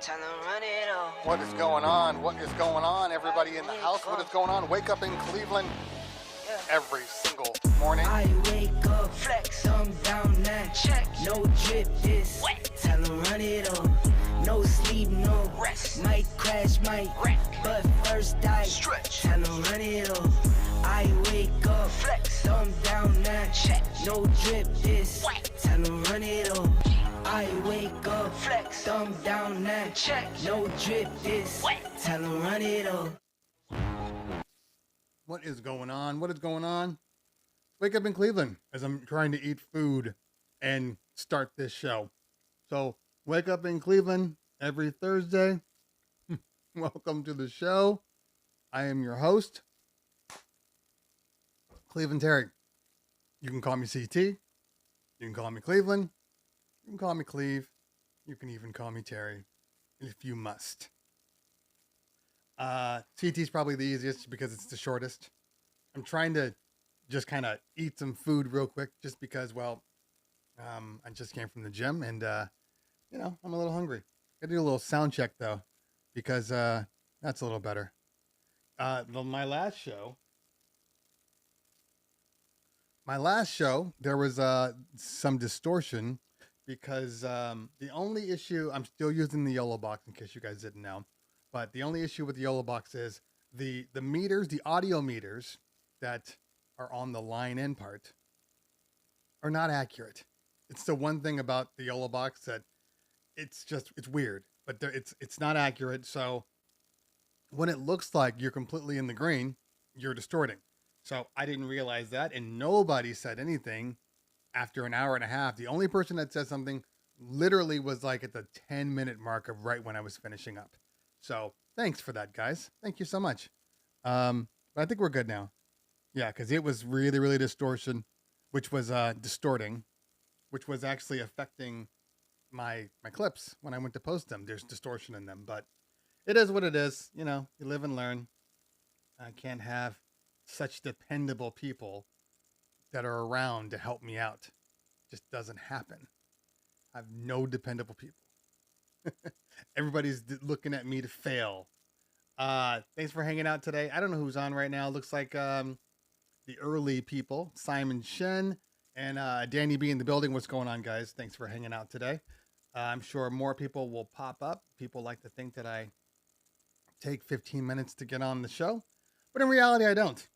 Tell them run it all. What is going on? What is going on, everybody in the house? What is going on? Wake up in Cleveland every single morning. I wake up, flex, thumb down, now check. No drip, this wet. Tell them run it all. No sleep, no rest. Might crash, might wreck. But first I stretch. Tell them run it all. I wake up, flex, thumb down, now check. No drip, this wet. Tell them run it all. I wake up, flex, thumb down, now check. No drip, this wet. Tell them run it all. What is going on? What is going on? Wake up in Cleveland as I'm trying to eat food and start this show. So wake up in Cleveland every Thursday. Welcome to the show. I am your host, Cleveland Terry. You can call me CT. You can call me Cleveland. You can call me Cleve. You can even call me Terry if you must. CT is probably the easiest because it's the shortest. I'm trying to just kind of eat some food real quick just because, well, I just came from the gym and, you know, I'm a little hungry. Gotta do a little sound check though, because that's a little better. My last show, there was some distortion because the only issue, I'm still using the yellow box in case you guys didn't know. But the only issue with the yellow box is the meters, the audio meters that are on the line in part are not accurate. It's the one thing about the yellow box that it's weird, but it's not accurate. So when it looks like you're completely in the green, you're distorting. So I didn't realize that, and nobody said anything after an hour and a half. The only person that said something literally was like at the 10-minute mark of right when I was finishing up. So thanks for that, guys. Thank you so much. But I think we're good now. Yeah, because it was really, really distorting, which was which was actually affecting my clips when I went to post them. There's distortion in them, but it is what it is. You know, you live and learn. I can't have such dependable people that are around to help me out. Just doesn't happen. I have no dependable people. Everybody's looking at me to fail. Thanks for hanging out today. I don't know who's on right now. Looks like the early people, Simon Shen and Danny B in the building. What's going on, guys? Thanks for hanging out today. I'm sure more people will pop up. People like to think that I take 15 minutes to get on the show, but in reality, I don't.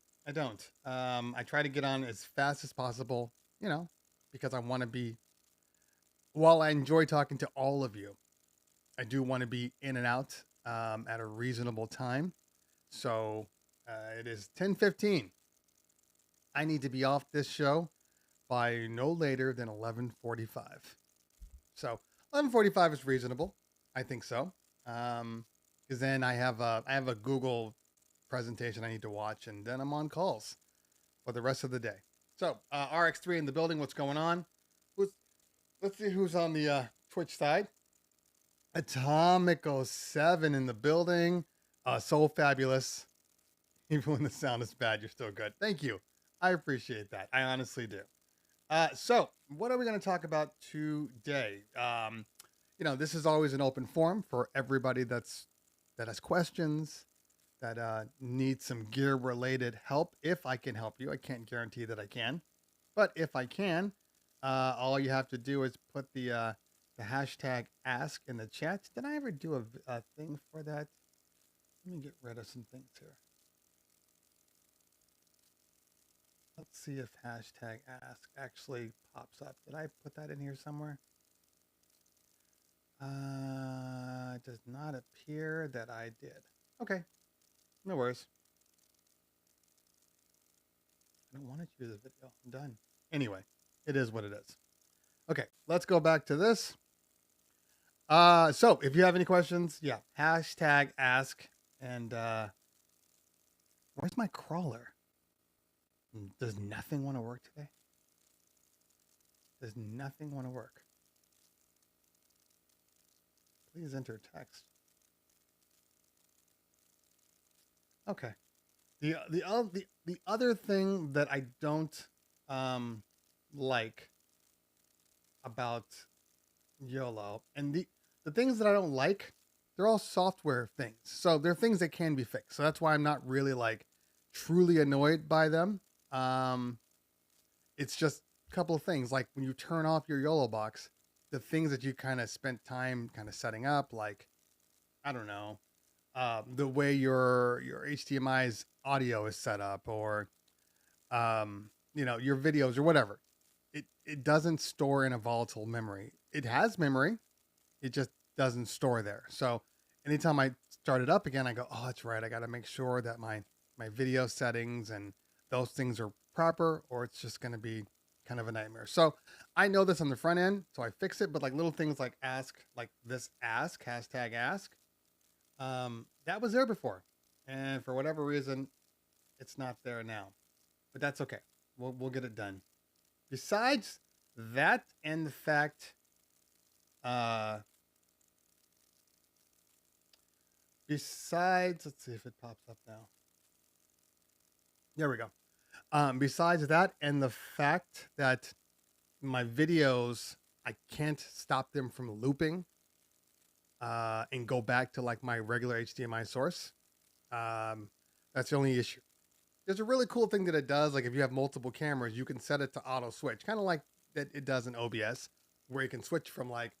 I try to get on as fast as possible, you know, because I want to be, while I enjoy talking to all of you, I do want to be in and out at a reasonable time. So it is 10:15. I need to be off this show by no later than 11:45. So 11:45 is reasonable. I think so. Because then I have a Google presentation I need to watch, and then I'm on calls for the rest of the day. So RX3 in the building. What's going on? Let's see who's on the Twitch side. Atomic07 in the building. So fabulous. Even when the sound is bad, you're still good. Thank you. I appreciate that. I honestly do. So what are we going to talk about today? You know, this is always an open forum for everybody that has questions, that needs some gear related help. If I can help you, I can't guarantee that I can, but if I can, all you have to do is put the hashtag ask in the chat. Did I ever do a thing for that? Let me get rid of some things here. Let's see if hashtag ask actually pops up. Did I put that in here somewhere? It does not appear that I did. Okay, no worries. I don't want to do the video. I'm done. Anyway, it is what it is. Okay, let's go back to this. So if you have any questions, yeah, hashtag ask. And where's my crawler? Does nothing want to work today? Does nothing want to work? Please enter text. Okay. The other thing that I don't like about YOLO, and the things that I don't like they're all software things. So they're things that can be fixed. So that's why I'm not really like truly annoyed by them. It's just a couple of things. Like when you turn off your YOLO box, the things that you kind of spent time kind of setting up, like, I don't know, the way your HDMI's audio is set up, or your videos or whatever. It doesn't store in a volatile memory. It has memory, it just doesn't store there. So anytime I start it up again, I go, oh, that's right. I got to make sure that my video settings and those things are proper, or it's just going to be kind of a nightmare. So I know this on the front end, so I fix it. But like little things like ask hashtag ask, that was there before, and for whatever reason, it's not there now. But that's okay. We'll get it done. Besides that, and the fact, besides, let's see if it pops up now. There we go. Besides that, and the fact that my videos, I can't stop them from looping, and go back to like my regular HDMI source. That's the only issue. There's a really cool thing that it does. Like if you have multiple cameras, you can set it to auto switch, kind of like that it does in OBS, where you can switch from like,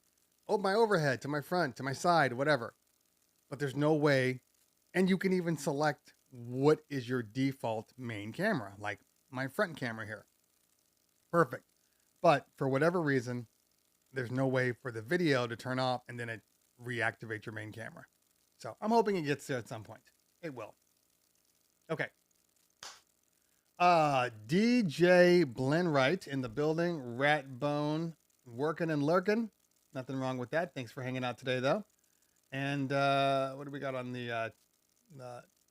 oh, my overhead to my front, to my side, whatever. But there's no way. And you can even select what is your default main camera, like my front camera here. Perfect. But for whatever reason, there's no way for the video to turn off and then it reactivate your main camera. So I'm hoping it gets there at some point. It will. Okay. DJ Blenwright in the building. Ratbone working and lurking. Nothing wrong with that. Thanks for hanging out today, though. And what do we got on the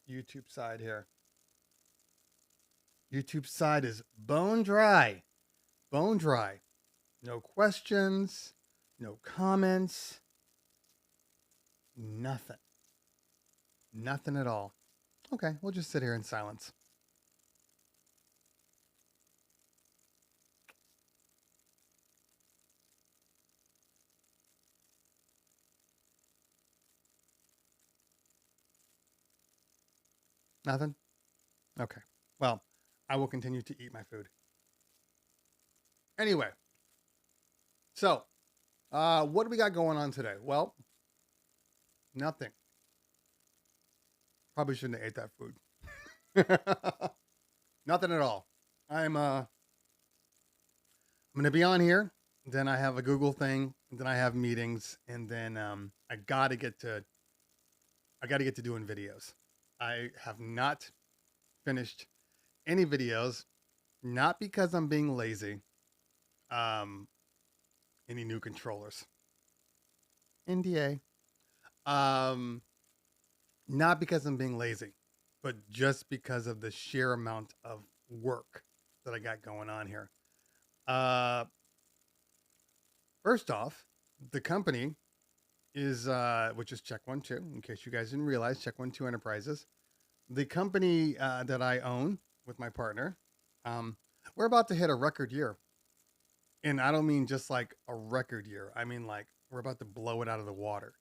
YouTube side here? YouTube side is bone dry. Bone dry. No questions. No comments. Nothing. Nothing at all. Okay, we'll just sit here in silence. Nothing? Okay. Well, I will continue to eat my food. Anyway. So, what do we got going on today? Well, nothing. Probably shouldn't have ate that food. Nothing at all. I'm going to be on here. Then I have a Google thing. Then I have meetings. And then I got to get to doing videos. I have not finished any videos, not because I'm being lazy. Any new controllers? NDA. Not because I'm being lazy, but just because of the sheer amount of work that I got going on here. First off, the company is, which is Check 1 2, in case you guys didn't realize, Check 1 2 Enterprises. The company that I own with my partner, we're about to hit a record year. And I don't mean just like a record year. I mean like we're about to blow it out of the water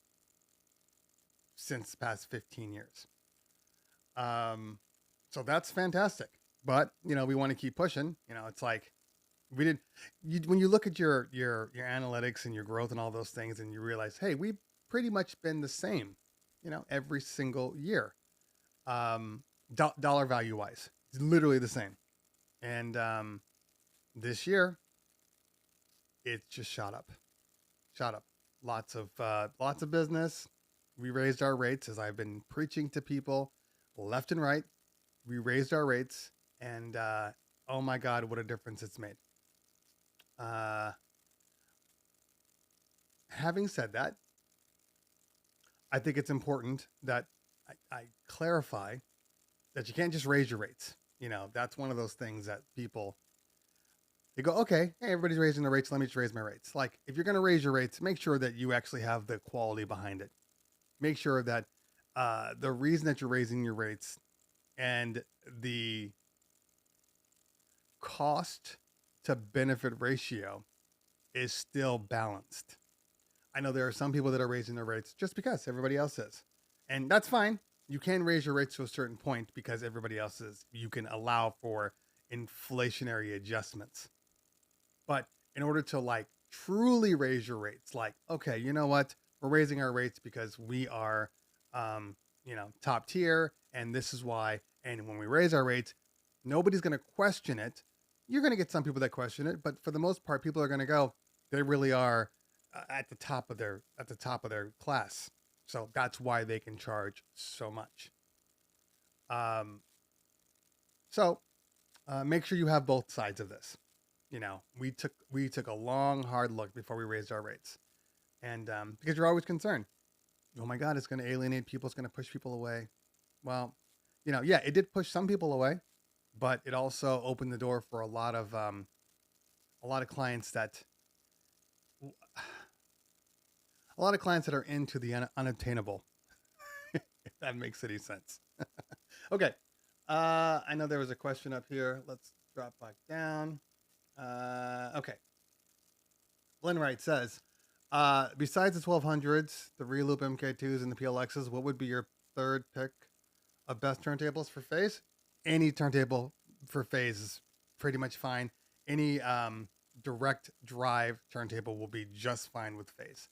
since the past 15 years. So that's fantastic. But, we want to keep pushing. It's like when you look at your analytics and your growth and all those things, and you realize, hey, we've pretty much been the same, every single year. Dollar value wise, it's literally the same. And this year, it just shot up. Lots of business. We raised our rates, as I've been preaching to people left and right. We raised our rates, and oh my God, what a difference it's made. Having said that, I think it's important that I clarify that you can't just raise your rates. That's one of those things that people, they go, okay, hey, everybody's raising their rates. Let me just raise my rates. Like, if you're going to raise your rates, make sure that you actually have the quality behind it. Make sure that the reason that you're raising your rates and the cost to benefit ratio is still balanced. I know there are some people that are raising their rates just because everybody else is. And that's fine. You can raise your rates to a certain point because everybody else is. You can allow for inflationary adjustments. But in order to like truly raise your rates, like, okay, you know what? We're raising our rates because we are, top tier, and this is why. And when we raise our rates, nobody's going to question it. You're going to get some people that question it, but for the most part, people are going to go, they really are at the top of their class. So that's why they can charge so much. So make sure you have both sides of this. We took a long, hard look before we raised our rates, and because you're always concerned, oh my God, it's going to alienate people, it's going to push people away. Well, yeah, it did push some people away, but it also opened the door for a lot of clients that are into the unattainable. If that makes any sense. Okay. I know there was a question up here. Let's drop back down. Okay. Glenn Wright says, besides the 1200s, the Reloop MK2s, and the PLXs, what would be your third pick of best turntables for phase? Any turntable for phase is pretty much fine. Any direct drive turntable will be just fine with phase.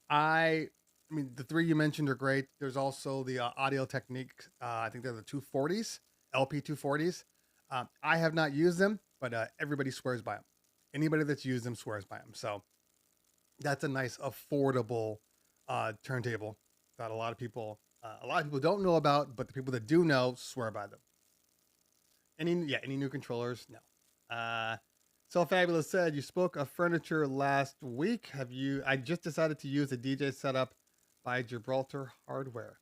I mean, the three you mentioned are great. There's also the Audio Technique. I think they're the 240s, LP 240s. I have not used them, but everybody swears by them. Anybody that's used them swears by them. So that's a nice, affordable turntable that a lot of people don't know about, but the people that do know swear by them. Any new controllers? No. So Fabulous said, you spoke of furniture last week. I just decided to use a DJ setup by Gibraltar Hardware.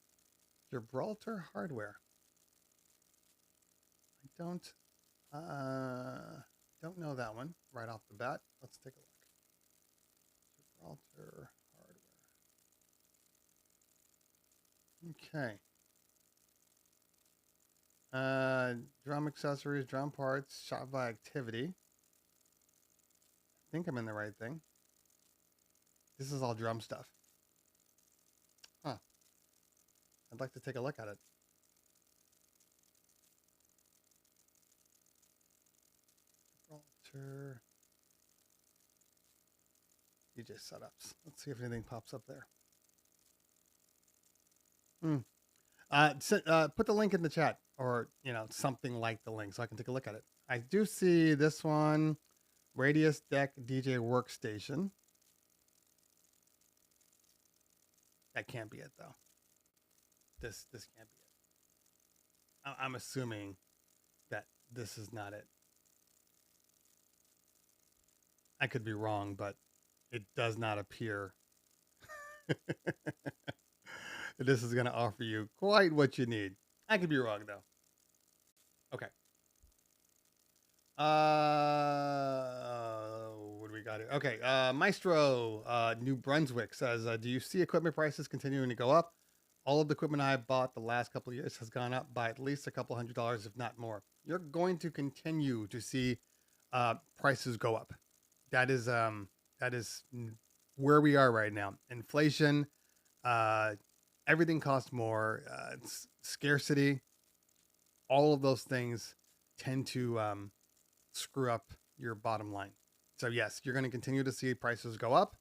Gibraltar Hardware. I don't know that one right off the bat. Let's take a look. Gibraltar Hardware. Okay. Drum accessories, drum parts, shop by activity. I think I'm in the right thing. This is all drum stuff. Huh. I'd like to take a look at it. Gibraltar DJ setups. Let's see if anything pops up there. Put the link in the chat, or something like the link, so I can take a look at it. I do see this one, Radius Deck DJ Workstation. That can't be it though. This can't be it. I'm assuming that this is not it. I could be wrong, but it does not appear. This is going to offer you quite what you need. I could be wrong though. Okay. What do we got here? Okay. Maestro, New Brunswick says, do you see equipment prices continuing to go up? All of the equipment I bought the last couple of years has gone up by at least a couple $100, if not more. You're going to continue to see prices go up. That is where we are right now. Inflation, everything costs more. Scarcity, all of those things tend to screw up your bottom line. So yes, you're going to continue to see prices go up.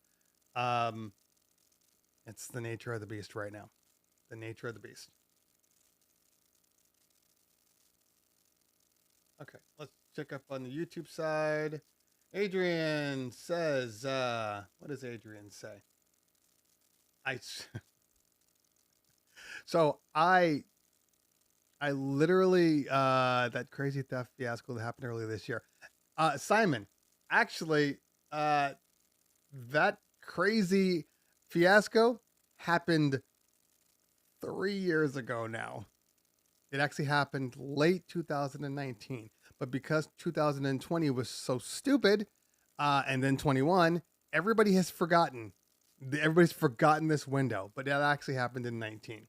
It's the nature of the beast right now. The nature of the beast. Okay, let's check up on the YouTube side. Adrian says, what does Adrian say? I literally, that crazy theft fiasco that happened earlier this year. Simon, actually, that crazy fiasco happened 3 years ago now. It actually happened late 2019, but because 2020 was so stupid, and then 21, everybody's forgotten this window, but that actually happened in 19.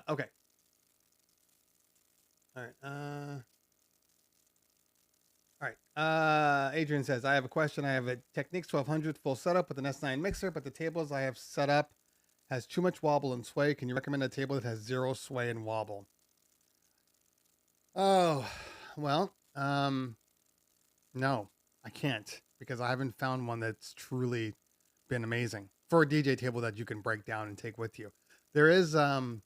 Okay. All right. All right. Adrian says, I have a question. I have a Techniques 1200 full setup with an S9 mixer, but the tables I have set up has too much wobble and sway. Can you recommend a table that has zero sway and wobble? Oh, well, no, I can't, because I haven't found one that's truly been amazing for a DJ table that you can break down and take with you. There is, oh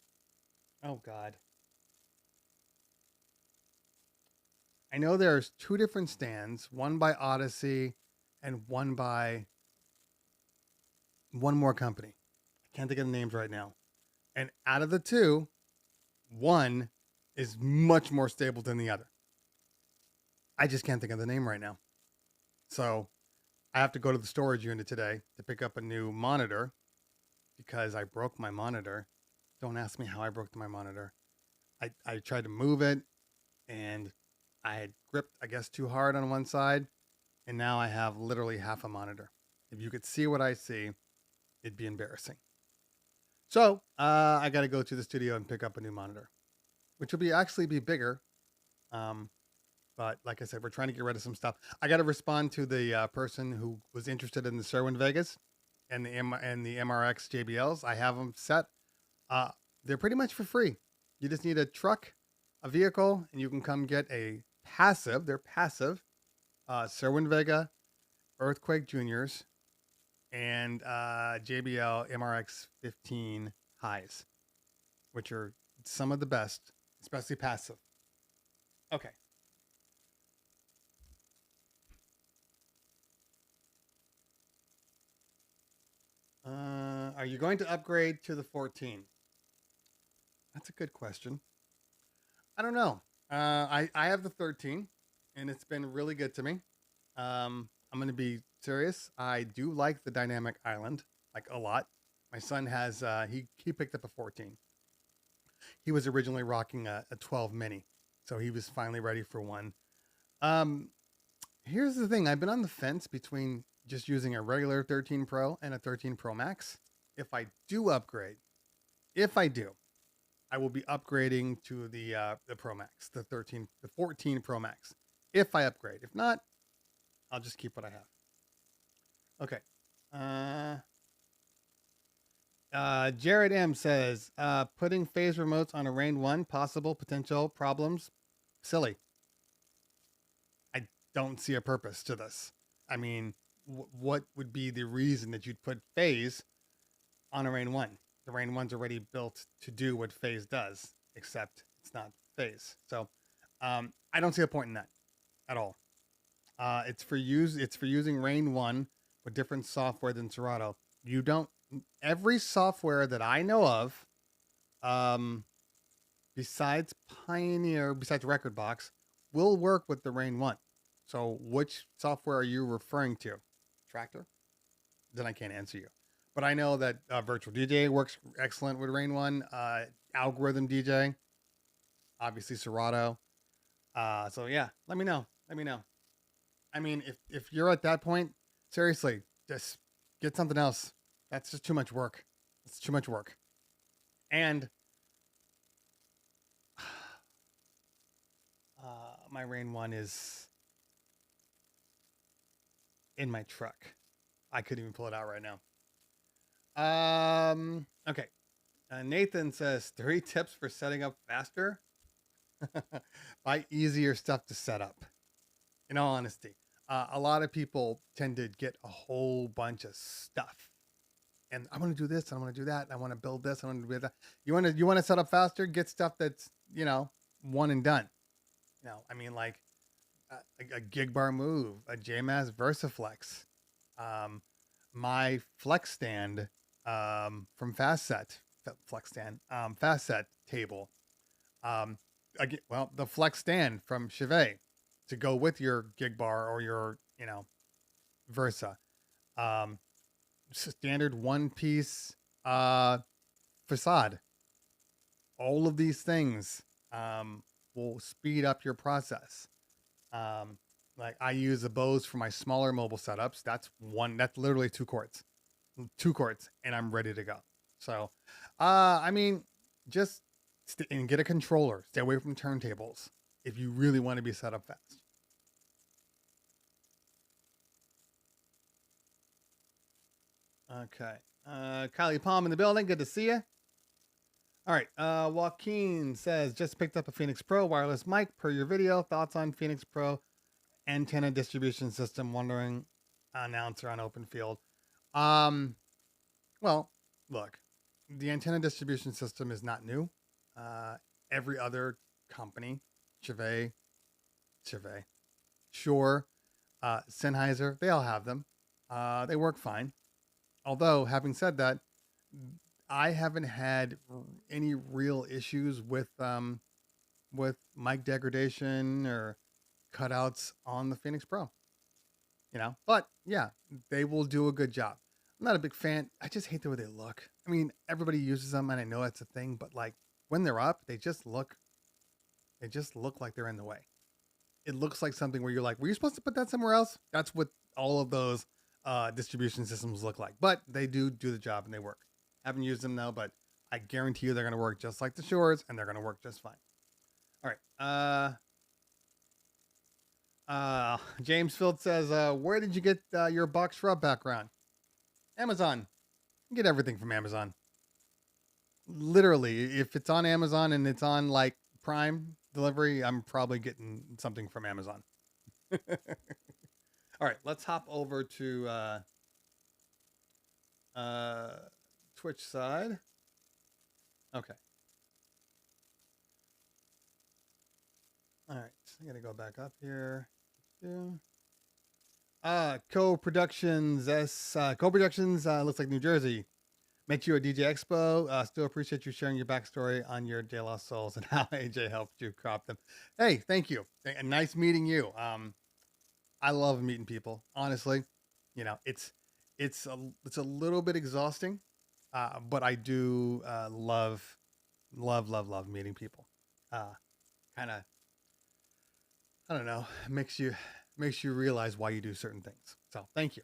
God. I know there's two different stands, one by Odyssey and one by one more company. I can't think of the names right now. And out of the two, one is much more stable than the other. I just can't think of the name right now. So I have to go to the storage unit today to pick up a new monitor because I broke my monitor. Don't ask me how I broke my monitor. I tried to move it and I had gripped, I guess, too hard on one side. And now I have literally half a monitor. If you could see what I see, it'd be embarrassing. So I got to go to the studio and pick up a new monitor, which will actually be bigger. But like I said, we're trying to get rid of some stuff. I got to respond to the person who was interested in the Sherwin Vegas and the MRX JBLs. I have them set. They're pretty much for free. You just need a truck, a vehicle, and you can come get a passive. They're passive. Sherwin Vega, Earthquake Juniors, and JBL MRX 15 highs, which are some of the best, especially passive. Okay. Are you going to upgrade to the 14? That's a good question. I don't know. I have the 13, and it's been really good to me. I'm going to be serious. I do like the dynamic island, like a lot. My son has, he picked up a 14. He was originally rocking a 12 mini, so he was finally ready for one. Here's the thing. I've been on the fence between just using a regular 13 Pro and a 13 Pro Max. If I do upgrade, I will be upgrading to the Pro Max, the 14 Pro Max. If I upgrade, if not, I'll just keep what I have. Okay. Jared M says, putting phase remotes on a Rain 1, possible potential problems. Silly. I don't see a purpose to this. I mean, what would be the reason that you'd put phase on a Rain 1? The Rain 1's already built to do what phase does, except it's not phase. So I don't see a point in that at all. It's for using Rain 1 with different software than Serato. Every software that I know of, besides Rekordbox, will work with the Rain 1. So which software are you referring to? Tractor? Then I can't answer you. But I know that Virtual DJ works excellent with Rain 1. Algorithm DJ, obviously Serato. So yeah, let me know. I mean, if you're at that point, seriously, just get something else. That's just too much work. It's too much work. And my Rain 1 is in my truck. I couldn't even pull it out right now. Okay. Nathan says 3 tips for setting up faster. Buy easier stuff to set up. In all honesty, a lot of people tend to get a whole bunch of stuff. And I want to do this, I want to do that, I want to build this, I want to do that. You want to set up faster, get stuff that's, one and done. I mean, like a gig bar move, a JMAS VersaFlex, my flex stand from Fastset table. Again, the flex stand from Chevet to go with your gig bar or your, Versa. Standard one-piece facade. All of these things will speed up your process. Like I use the Bose for my smaller mobile setups. That's literally 2 quarts, and I'm ready to go. So, I mean, just and get a controller. Stay away from turntables if you really want to be set up fast. Okay. Kylie Palm in the building. Good to see you. All right. Joaquin says, just picked up a Phoenix Pro wireless mic per your video. Thoughts on Phoenix Pro antenna distribution system? Wondering announcer on open field. Well, look, the antenna distribution system is not new. Every other company, Chevy, Shure, Sennheiser, they all have them. They work fine. Although, having said that, I haven't had any real issues with mic degradation or cutouts on the Phoenix Pro. You know, but yeah, they will do a good job. I'm not a big fan. I just hate the way they look. I mean, everybody uses them, and I know that's a thing, but like when they're up, they just look like they're in the way. It looks like something where you're like, were you supposed to put that somewhere else? That's what all of those distribution systems look like. But they do the job and they work. Haven't used them though, but I guarantee you they're going to work just like the Shores, and they're going to work just fine. All right. James Field says, where did you get your box shrub background? Amazon. You get everything from Amazon. Literally, if it's on Amazon and it's on like Prime delivery, I'm probably getting something from Amazon. All right, let's hop over to Twitch side. Okay. All right, I gotta go back up here. Co-Productions looks like New Jersey. Met you at DJ Expo. Still appreciate you sharing your backstory on your De La Souls and how AJ helped you crop them. Hey, thank you. Nice meeting you. I love meeting people. Honestly, you know, it's a little bit exhausting, but I do love meeting people. Kind of, I don't know, makes you realize why you do certain things. So thank you.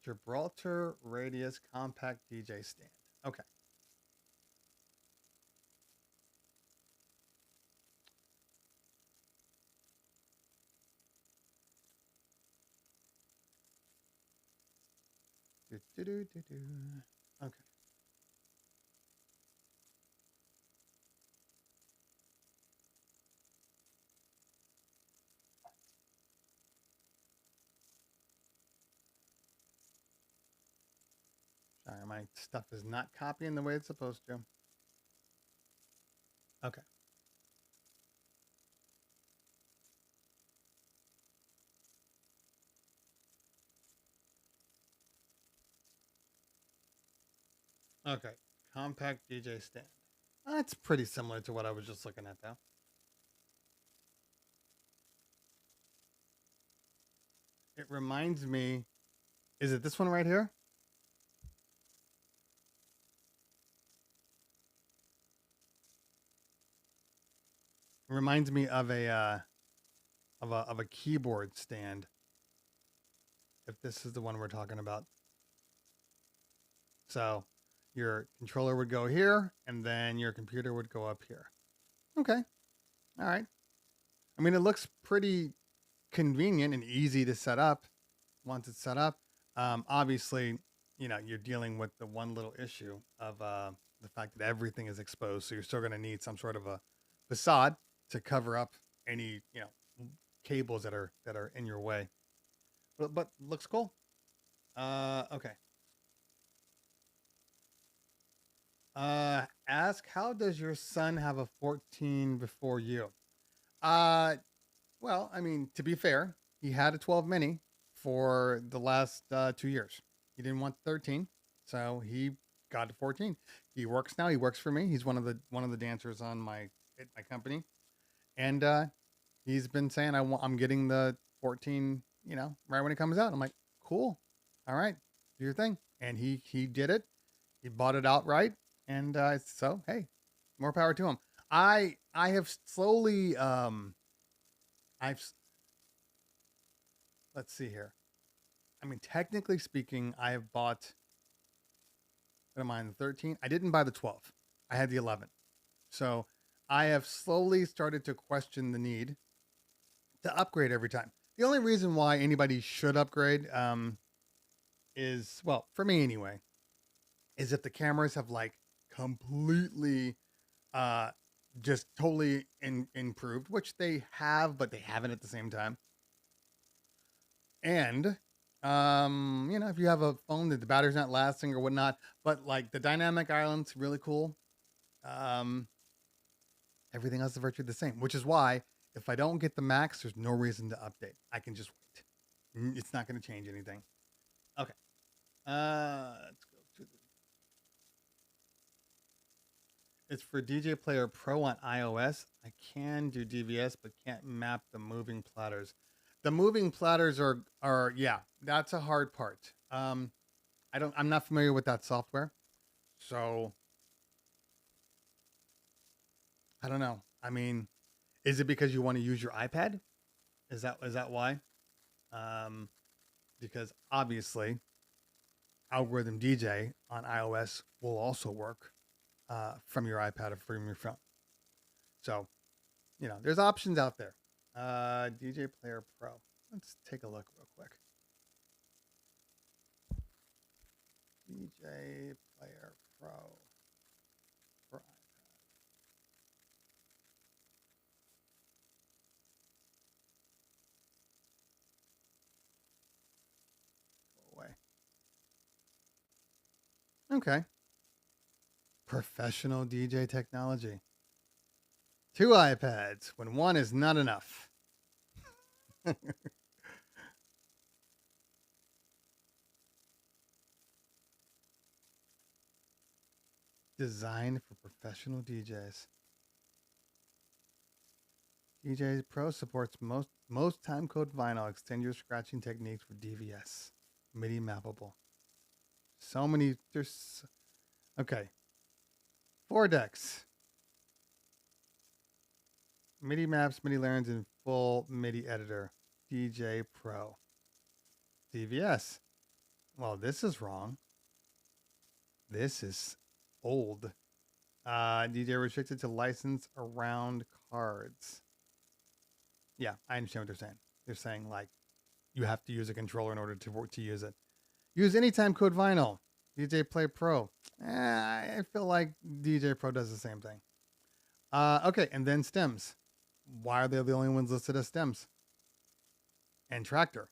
Gibraltar Radius Compact DJ Stand. Okay. Okay. Sorry, my stuff is not copying the way it's supposed to. Okay. Okay. Compact DJ stand. That's pretty similar to what I was just looking at, though. It reminds me, is it this one right here? It reminds me of a keyboard stand. If this is the one we're talking about. So your controller would go here, and then your computer would go up here. Okay. All right. I mean, it looks pretty convenient and easy to set up once it's set up. Obviously, you know, you're dealing with the one little issue of the fact that everything is exposed. So you're still going to need some sort of a facade to cover up any, you know, cables that are in your way. But looks cool. Okay. Ask, how does your son have a 14 before you? Well, I mean, to be fair, he had a 12 mini for the last 2 years. He didn't want 13, so he got to 14. He works now. He works for me. He's one of the dancers on my company, and he's been saying I'm getting the 14, you know, right when it comes out. I'm like, cool, all right, do your thing. And he did it. He bought it outright, and so hey, more power to him. I have slowly let's see here. I mean, technically speaking, I have bought, what am I, the 13? I didn't buy the 12. I had the 11. So I have slowly started to question the need to upgrade every time. The only reason why anybody should upgrade is, well, for me anyway, is if the cameras have like completely just totally improved, which they have, but they haven't at the same time. And if you have a phone that the battery's not lasting or whatnot, but like the dynamic island's really cool. Everything else is virtually the same, which is why if I don't get the max, there's no reason to update. I can just wait. It's not going to change anything. Okay. Let's go to the. It's for DJ Player Pro on iOS. I can do DVS, but can't map the moving platters. The moving platters are yeah, that's a hard part. I'm not familiar with that software, so I don't know. I mean, is it because you want to use your iPad? Is that why? Because obviously, Algorithm DJ on iOS will also work from your iPad or from your phone. So, there's options out there. DJ Player Pro. Let's take a look real quick. DJ Player Pro for iPad. Go away. Okay. Professional DJ technology. 2 iPads when one is not enough. Designed for professional DJs. DJ Pro supports most timecode vinyl. Extend your scratching techniques for DVS. MIDI mappable. So many. Okay. 4 decks. MIDI maps, MIDI learns in full MIDI editor. DJ Pro. DVS. Well, this is wrong. This is old. DJ restricted to license around cards. Yeah, I understand what they're saying. They're saying like you have to use a controller in order to use it. Use anytime code vinyl. DJ Play Pro. I feel like DJ Pro does the same thing. Okay, and then stems. Why are they the only ones listed as stems? And tractor.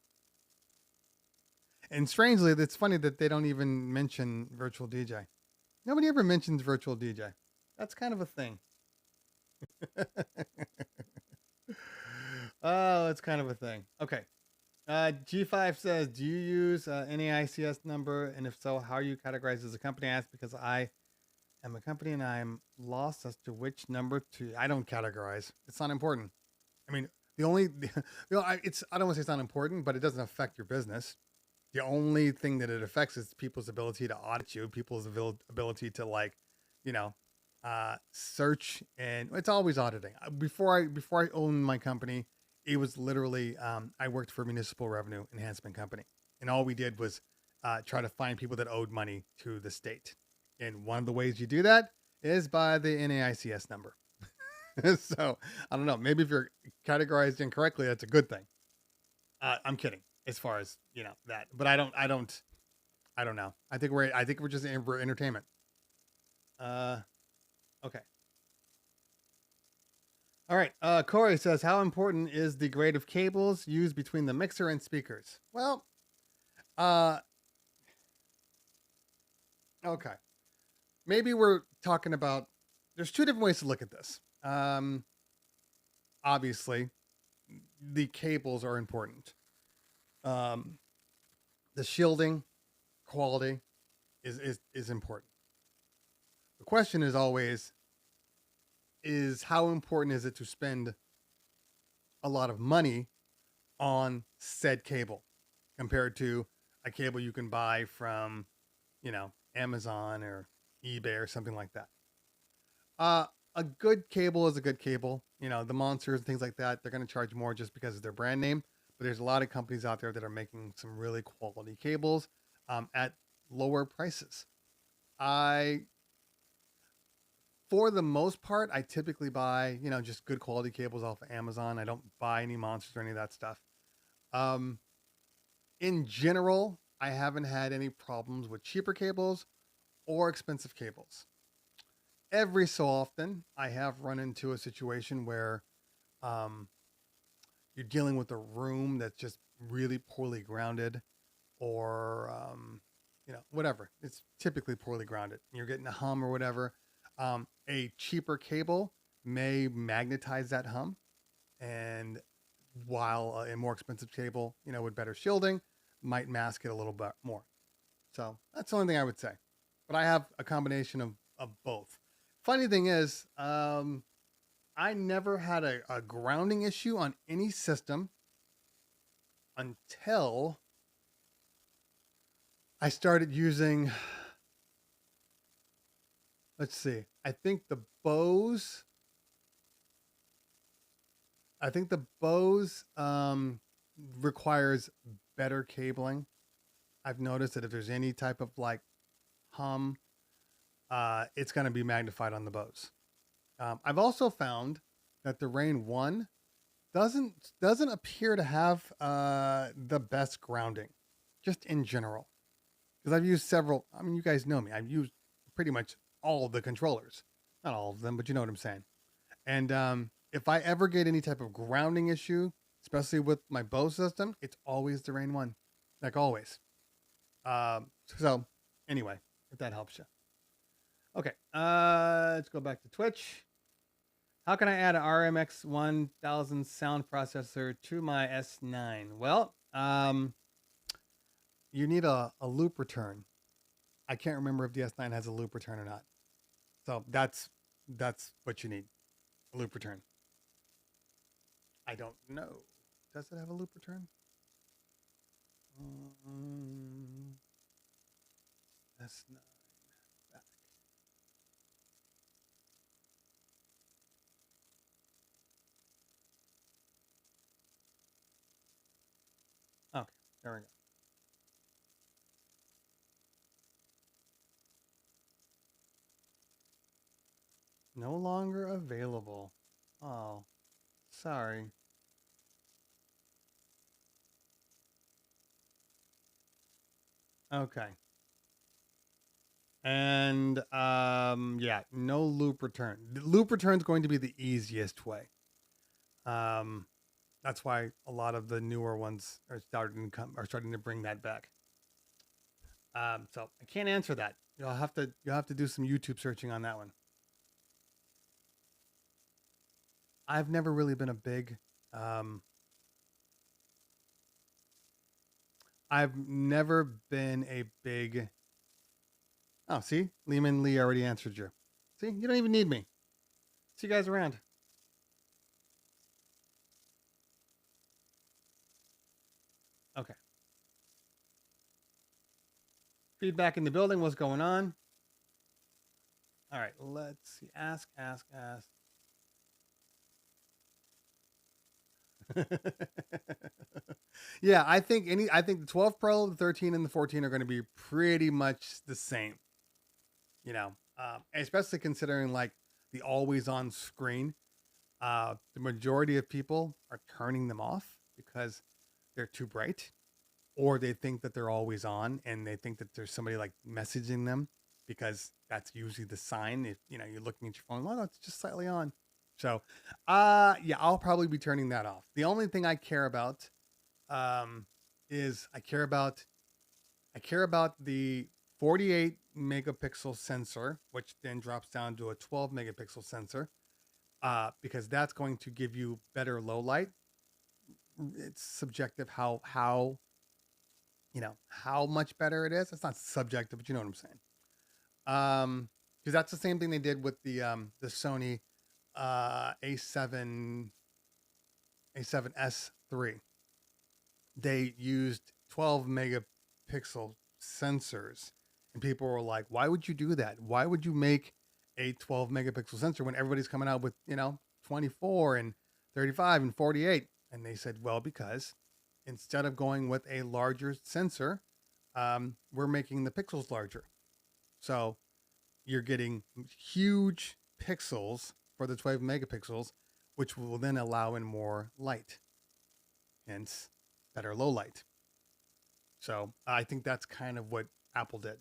And strangely, it's funny that they don't even mention virtual DJ. Nobody ever mentions virtual DJ. That's kind of a thing. Oh, it's kind of a thing. Okay. G5 says, do you use NAICS number? And if so, how are you categorized as a company? I ask because I am a company and I'm lost as to which number to. I don't categorize. It's not important. I mean, I don't want to say it's not important, but it doesn't affect your business. The only thing that it affects is people's ability to audit you, people's ability to search, and it's always auditing. Before I owned my company, it was literally I worked for a municipal revenue enhancement company, and all we did was try to find people that owed money to the state. And one of the ways you do that is by the NAICS number. So I don't know. Maybe if you're categorized incorrectly, that's a good thing. I'm kidding. As far as that, but I don't know. I think we're just in for entertainment. Okay. All right. Corey says, how important is the grade of cables used between the mixer and speakers? Well, okay. Maybe we're talking about, there's 2 different ways to look at this. Obviously the cables are important. The shielding quality is important. The question is always, how important is it to spend a lot of money on said cable compared to a cable you can buy from, Amazon or eBay or something like that. A good cable is a good cable. The monsters and things like that, they're going to charge more just because of their brand name. But there's a lot of companies out there that are making some really quality cables at lower prices. For the most part, I typically buy, just good quality cables off of Amazon. I don't buy any monsters or any of that stuff. In general, I haven't had any problems with cheaper cables or expensive cables. Every so often, I have run into a situation where um, you're dealing with a room that's just really poorly grounded, or whatever. It's typically poorly grounded. You're getting a hum or whatever. A cheaper cable may magnetize that hum, and while a more expensive cable, with better shielding, might mask it a little bit more. So that's the only thing I would say. But I have a combination of both. Funny thing is, I never had a grounding issue on any system until I started using, let's see, I think the Bose requires better cabling. I've noticed that if there's any type of like hum, it's going to be magnified on the Bose. I've also found that the Rain 1 doesn't appear to have the best grounding, just in general. Because I've used several. I mean, you guys know me. I've used pretty much all of the controllers, not all of them, but you know what I'm saying. And if I ever get any type of grounding issue, especially with my Bose system, it's always the Rain 1, like always. So anyway, if that helps you. Okay, let's go back to Twitch. How can I add an RMX 1000 sound processor to my S9? Well, you need a loop return. I can't remember if the S9 has a loop return or not. So that's what you need, a loop return. I don't know. Does it have a loop return? S9 back. Okay, there we go. No longer available. Oh, sorry. Okay. And yeah, no loop return. The loop return is going to be the easiest way. That's why a lot of the newer ones are starting to bring that back. So I can't answer that. You'll have to do some YouTube searching on that one. I've never really been a big I've never been a big. Oh, see, Lehman Lee already answered you. See, you don't even need me. See you guys around. Okay. Feedback in the building. What's going on? All right. Let's see. Ask. Yeah, I think the 12 Pro, the 13, and the 14 are going to be pretty much the same. Especially considering like the always on screen. The majority of people are turning them off because they're too bright, or they think that they're always on and they think that there's somebody like messaging them, because that's usually the sign. If you're looking at your phone, oh, it's just slightly on. So yeah, I'll probably be turning that off. The only thing I care about is I care about the 48 megapixel sensor, which then drops down to a 12 megapixel sensor, because that's going to give you better low light. It's subjective how much better it is. It's not subjective, but you know what I'm saying. Because that's the same thing they did with the Sony A7S3. They used 12 megapixel sensors, and people were like, why would you do that? Why would you make a 12 megapixel sensor when everybody's coming out with 24 and 35 and 48? And they said, well, because instead of going with a larger sensor, we're making the pixels larger. So you're getting huge pixels for the 12 megapixels, which will then allow in more light. Hence better low light. So I think that's kind of what Apple did.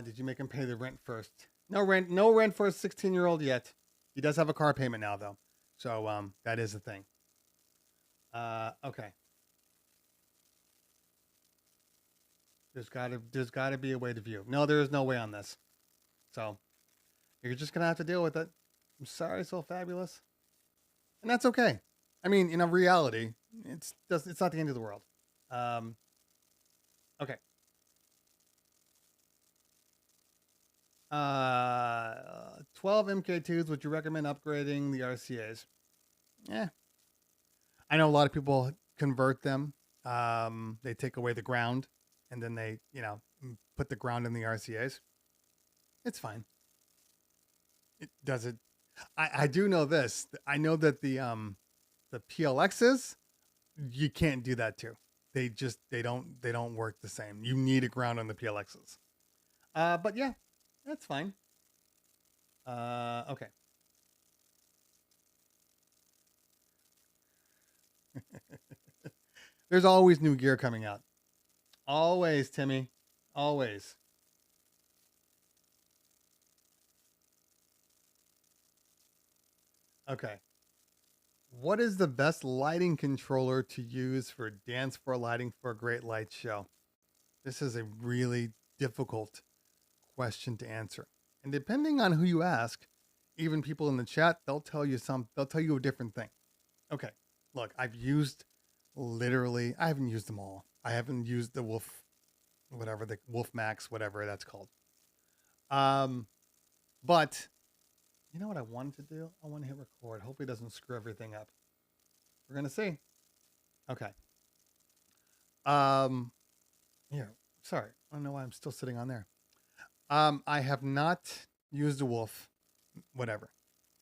Did you make him pay the rent first? No rent for a 16-year-old yet. He does have a car payment now though. So that is a thing. Okay. There's gotta be a way to view. No, there is no way on this. So you're just gonna have to deal with it. I'm sorry, so fabulous. And that's okay. I mean, in a reality, it's not the end of the world. Okay. 12 MK2s, would you recommend upgrading the RCAs? Yeah. I know a lot of people convert them. They take away the ground and then they, put the ground in the RCAs. It's fine. It does it. I do know this. I know that the PLXs, you can't do that too. They don't work the same. You need a ground on the PLXs. But yeah, that's fine. Okay. There's always new gear coming out. Always, Timmy. Always. Okay. What is the best lighting controller to use for dance floor lighting for a great light show? This is a really difficult question to answer. And depending on who you ask, even people in the chat, they'll tell you a different thing. Okay. Look, I haven't used them all. I haven't used the Wolf Max, whatever that's called. But you know what I wanted to do? I want to hit record. Hopefully it doesn't screw everything up. We're going to see. Okay. Yeah, sorry. I don't know why I'm still sitting on there. I have not used a Wolf, whatever.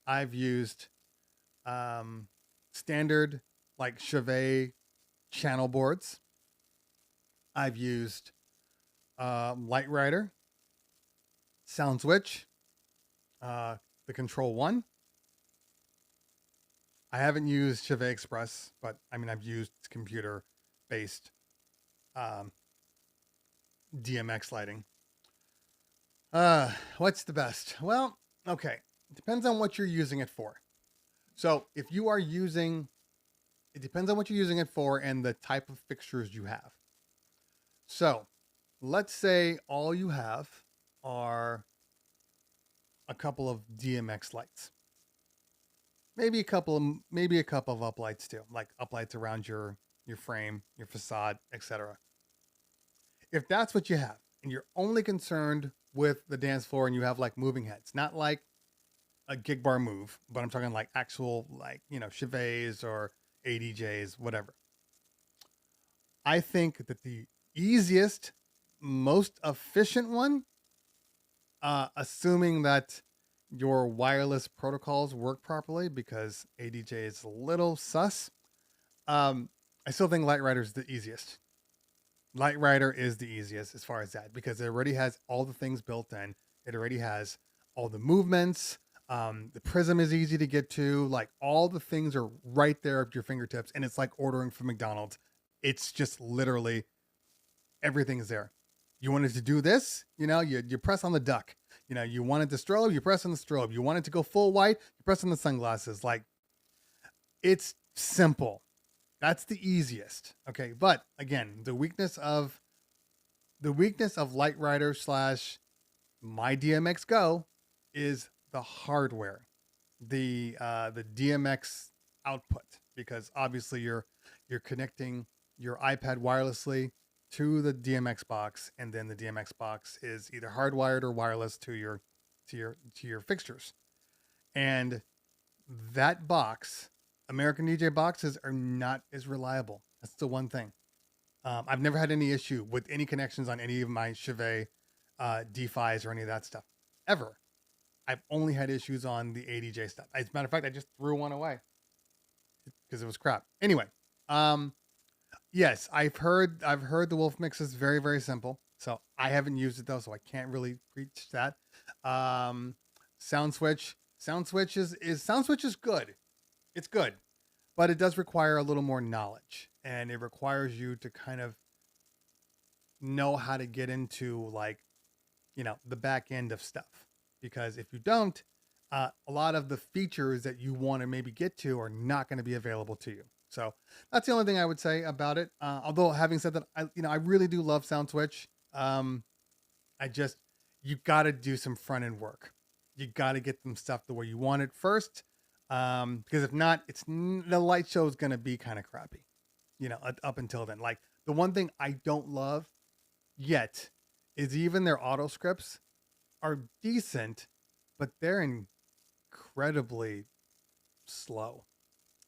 I've used standard like Chevet channel boards. I've used Light Rider, Sound Switch, the Control 1. I haven't used Chevet Express, but I mean, I've used computer-based DMX lighting. What's the best? Well, okay. It depends on what you're using it for. So if you are using, it depends on what you're using it for and the type of fixtures you have. So let's say all you have are a couple of DMX lights. Maybe a couple of uplights too, like uplights around your frame, your facade, etc. If that's what you have and you're only concerned with the dance floor and you have like moving heads, not like a gig bar move, but I'm talking like actual, like, Chevets or ADJs, whatever. I think that the easiest, most efficient one, assuming that your wireless protocols work properly, because ADJ is a little sus. I still think Light Rider is the easiest. Light Rider is the easiest as far as that, because it already has all the things built in. It already has all the movements. The prism is easy to get to. Like, all the things are right there at your fingertips, and it's like ordering from McDonald's. It's just literally everything is there. You wanted to do this, you press on the duck. You wanted the strobe, you press on the strobe. You wanted to go full white, you press on the sunglasses. Like, it's simple. That's the easiest. Okay. But again, the weakness of Light Rider / my DMX Go is the hardware, the DMX output, because obviously you're connecting your iPad wirelessly to the DMX box, and then the DMX box is either hardwired or wireless to your fixtures. And that box, American DJ boxes, are not as reliable. That's the one thing. I've never had any issue with any connections on any of my Chevet D5s or any of that stuff ever. I've only had issues on the ADJ stuff. As a matter of fact, I just threw one away because it was crap. Anyway, yes, I've heard the Wolf Mix is very, very simple. So I haven't used it though, so I can't really preach that. Sound Switch is good. It's good. but it does require a little more knowledge, and it requires you to kind of know how to get into, like, the back end of stuff. Because if you don't, a lot of the features that you want to maybe get to are not going to be available to you. So that's the only thing I would say about it. Although having said that, I really do love SoundSwitch. You got to do some front end work. You got to get them stuff the way you want it first. Because if not, the light show is going to be kind of crappy, up until then. Like, the one thing I don't love yet is even their auto scripts are decent, but they're incredibly slow.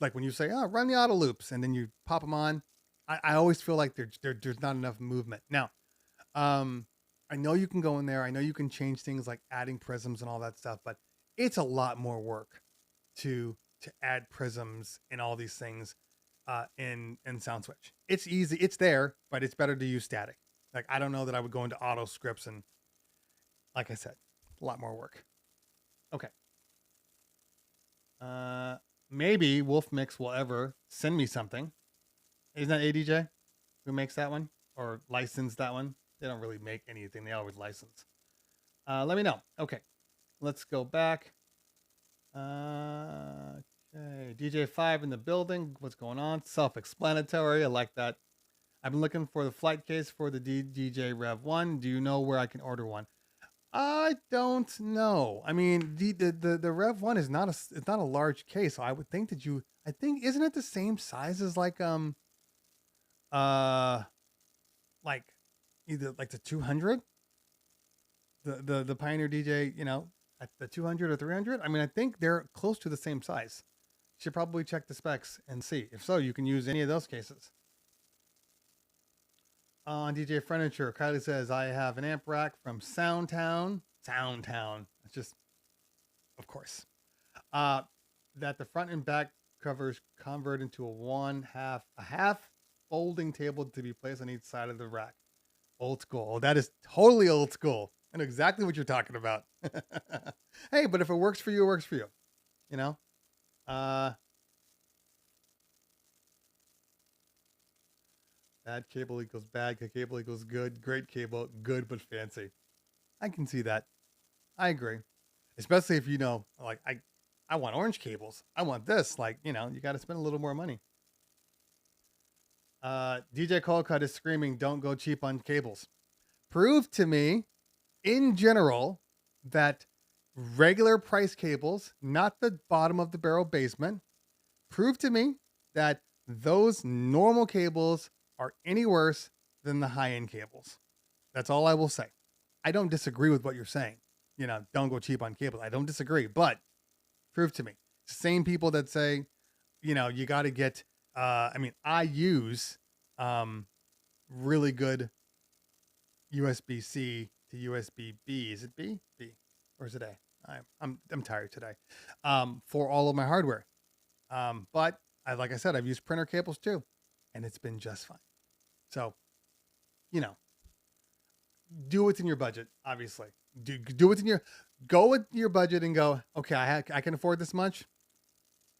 Like when you say, "Oh, run the auto loops," and then you pop them on, I always feel like there's not enough movement. Now, I know you can go in there. I know you can change things like adding prisms and all that stuff, but it's a lot more work to add prisms and all these things in SoundSwitch. It's easy. It's there, but it's better to use static. Like, I don't know that I would go into auto scripts, and like I said, a lot more work. Okay. Maybe Wolf Mix will ever send me something. Isn't that ADJ who makes that one or license that one? They don't really make anything. They always license. Let me know. Okay. Let's go back. Okay. DJ5 in the building. What's going on? Self-explanatory. I like that. I've been looking for the flight case for the DJ Rev 1. Do you know where I can order one? I don't know. I mean, the Rev 1 is not a large case, so I would think that isn't it the same size as like either like the 200? The Pioneer DJ, at the 200 or 300? I mean, I think they're close to the same size. Should probably check the specs and see. If so, you can use any of those cases. On DJ Furniture, Kylie says, I have an amp rack from Soundtown. It's just, of course. That the front and back covers convert into a half folding table to be placed on each side of the rack. Old school. Oh, that is totally old school. I know exactly what you're talking about. Hey, but if it works for you, it works for you. Bad cable equals bad. Good cable equals good. Great cable, good but fancy. I can see that. I agree. Especially if like I want orange cables. I want this. Like, you got to spend a little more money. DJ Coldcut is screaming, don't go cheap on cables. Prove to me, in general, that regular price cables, not the bottom of the barrel basement, prove to me that those normal cables are any worse than the high-end cables. That's all I will say. I don't disagree with what you're saying. Don't go cheap on cables. I don't disagree, but prove to me. It's the same people that say, you got to get, I use really good USB-C to USB-B. Is it B? B. Or is it A? I'm tired today. For all of my hardware. But like I said, I've used printer cables too, and it's been just fine. So, do what's in your budget, obviously. Do what's in go with your budget and go, okay, I can afford this much,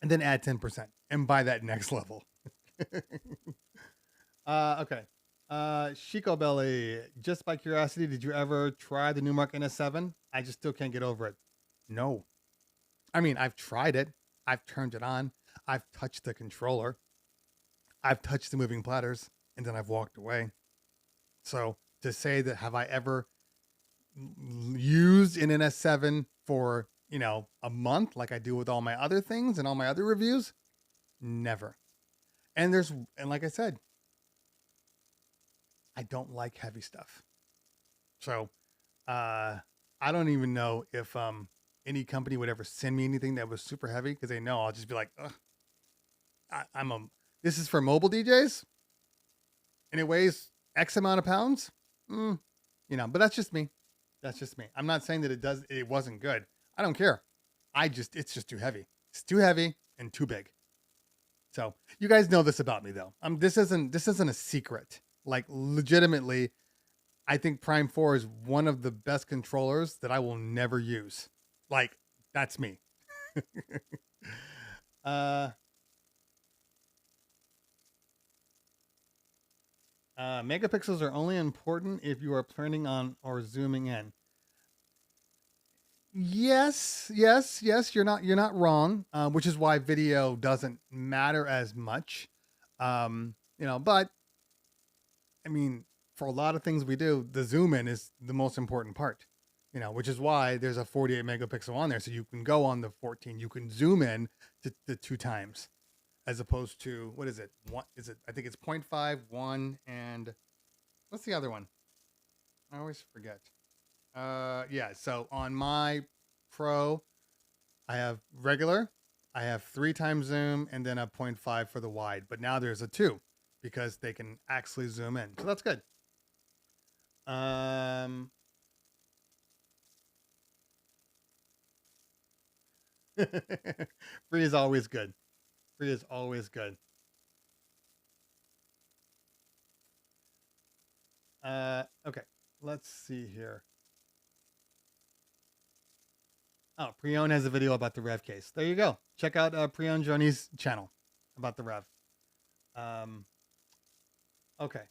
and then add 10% and buy that next level. Okay. Chico Belly, just by curiosity, did you ever try the Numark NS7? I just still can't get over it. No. I mean, I've tried it. I've turned it on. I've touched the controller. I've touched the moving platters, and then I've walked away. So to say that have I ever used an NS7 for, a month like I do with all my other things and all my other reviews? Never. And like I said, I don't like heavy stuff. So I don't even know if any company would ever send me anything that was super heavy, because they know I'll just be like, ugh, this is for mobile DJs and it weighs X amount of pounds. But that's just me. I'm not saying that it wasn't good. I don't care. It's just too heavy. It's too heavy and too big. So you guys know this about me though. This isn't a secret. Like, legitimately, I think Prime 4 is one of the best controllers that I will never use. Like, that's me. Megapixels are only important if you are planning on or zooming in. Yes. You're not wrong. Which is why video doesn't matter as much. But I mean, for a lot of things we do, the zoom in is the most important part. Which is why there's a 48 megapixel on there, so you can go on the 14. You can zoom in to the 2 times, as opposed to what is it? One is it? I think it's 0.5, 1, and what's the other one? I always forget. Yeah. So on my Pro, I have regular, I have 3 times zoom, and then a 0.5 for the wide. But now there's a 2 because they can actually zoom in, so that's good. Free is always good. Free is always good. Okay, let's see here. Oh, Prion has a video about the Rev case. There you go. Check out Prion Joni's channel about the Rev. Okay.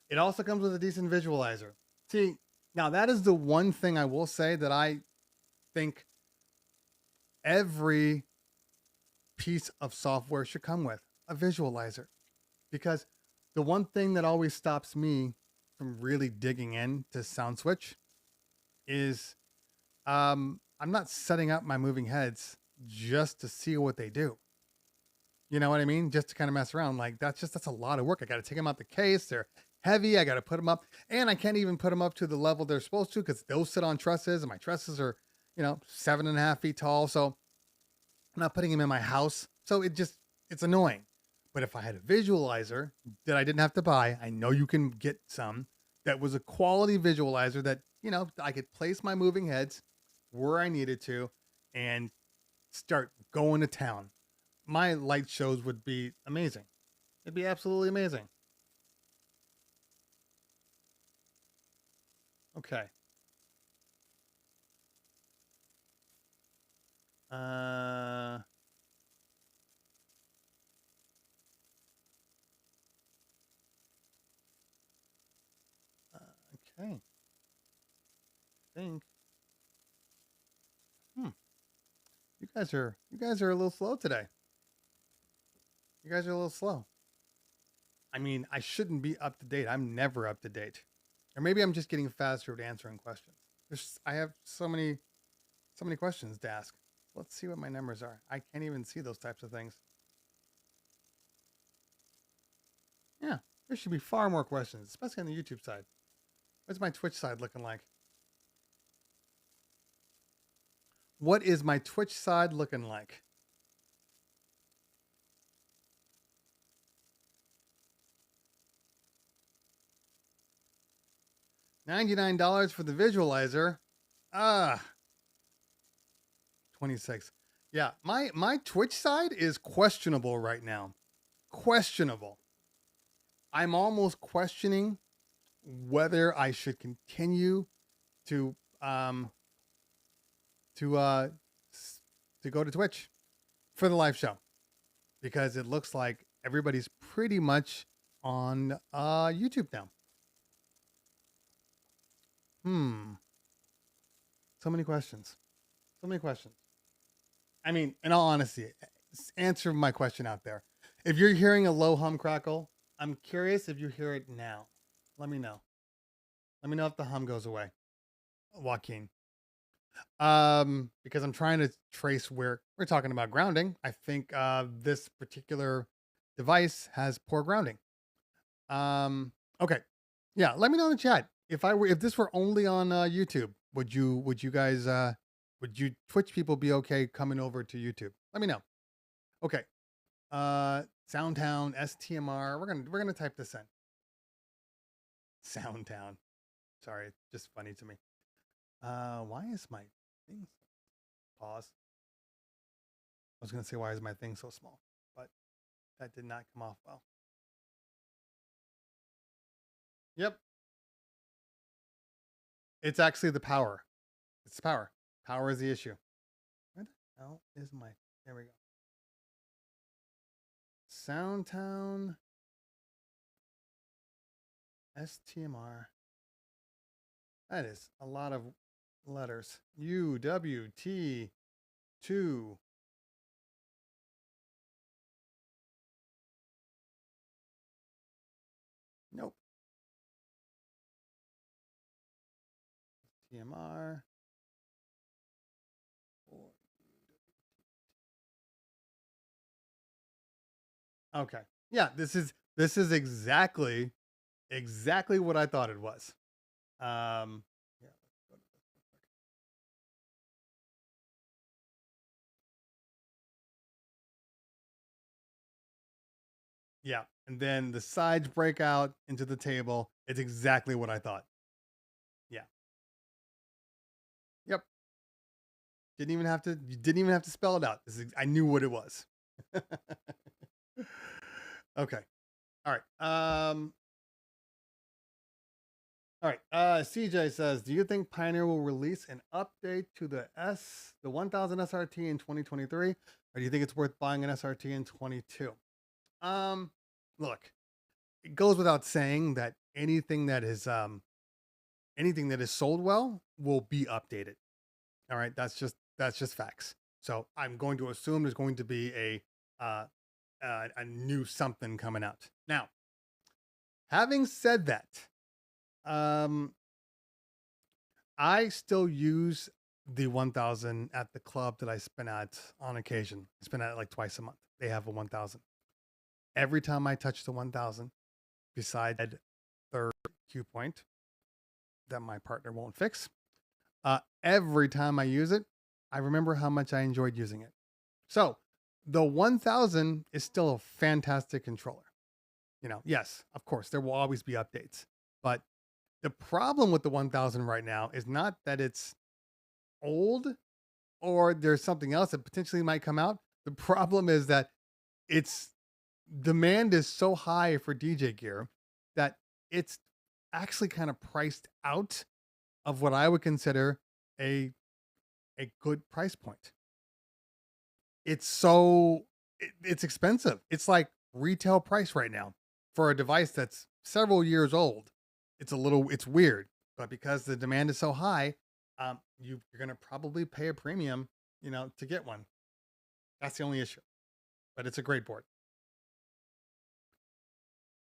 It also comes with a decent visualizer. See, now that is the one thing I will say that I think every piece of software should come with, a visualizer. Because the one thing that always stops me from really digging into SoundSwitch is I'm not setting up my moving heads just to see what they do. You know what I mean? Just to kind of mess around. Like that's a lot of work. I got to take them out the case. They're heavy. I got to put them up, and I can't even put them up to the level they're supposed to because they'll sit on trusses, and my trusses are, 7.5 feet tall. So I'm not putting them in my house. So it's annoying. But if I had a visualizer that I didn't have to buy, I know you can get some that was a quality visualizer that, I could place my moving heads where I needed to and start going to town. My light shows would be amazing. It'd be absolutely amazing. Okay. Okay. I think. You guys are a little slow today. You guys are a little slow. I mean, I shouldn't be up to date. I'm never up to date. Or maybe I'm just getting faster at answering questions. I have so many questions to ask. Let's see what my numbers are. I can't even see those types of things. Yeah, there should be far more questions, especially on the YouTube side. What's my Twitch side looking like? What is my Twitch side looking like? $99 for the visualizer. 26. Yeah, my Twitch side is questionable right now. Questionable. I'm almost questioning whether I should continue to go to Twitch for the live show, because it looks like everybody's pretty much on YouTube now. So many questions. I mean, in all honesty, answer my question out there. If you're hearing a low hum crackle, I'm curious if you hear it now. Let me know. Let me know if the hum goes away, Joaquin. Because I'm trying to trace where we're talking about grounding. I think this particular device has poor grounding. Okay. Yeah, let me know in the chat. If this were only on YouTube, would you Twitch people be okay coming over to YouTube? Let me know. Okay. Soundtown, STMR. We're gonna type this in. Soundtown. Sorry, it's just funny to me. Why is my thing? Pause. I was gonna say, why is my thing so small? But that did not come off well. Yep. It's actually the power. It's power. Power is the issue. Where the hell is my? There we go. Soundtown. STMR. That is a lot of letters. UWT2. Nope. TMR. Okay. Yeah, this is exactly what I thought it was. Yeah, let's go to this real quick. Yeah, and then the sides break out into the table. It's exactly what I thought. Yeah. Yep. You didn't even have to spell it out. I knew what it was. Okay. All right. All right. CJ says, do you think Pioneer will release an update to the 1000 SRT in 2023, or do you think it's worth buying an SRT in 22? Look, it goes without saying that anything that is sold well will be updated. All right, that's just facts. So I'm going to assume there's going to be a new something coming out. Now, having said that, I still use the 1000 at the club that I spin at on occasion. I spin at it like twice a month. They have a 1000. Every time I touch the 1000, besides that third cue point that my partner won't fix, every time I use it, I remember how much I enjoyed using it. So the 1000 is still a fantastic controller. You know, yes, of course, there will always be updates, but the problem with the 1000 right now is not that it's old or there's something else that potentially might come out. The problem is that its demand is so high for DJ gear that it's actually kind of priced out of what I would consider a good price point. It's expensive. It's like retail price right now for a device that's several years old. It's weird, but because the demand is so high, you're going to probably pay a premium, to get one. That's the only issue, but it's a great board.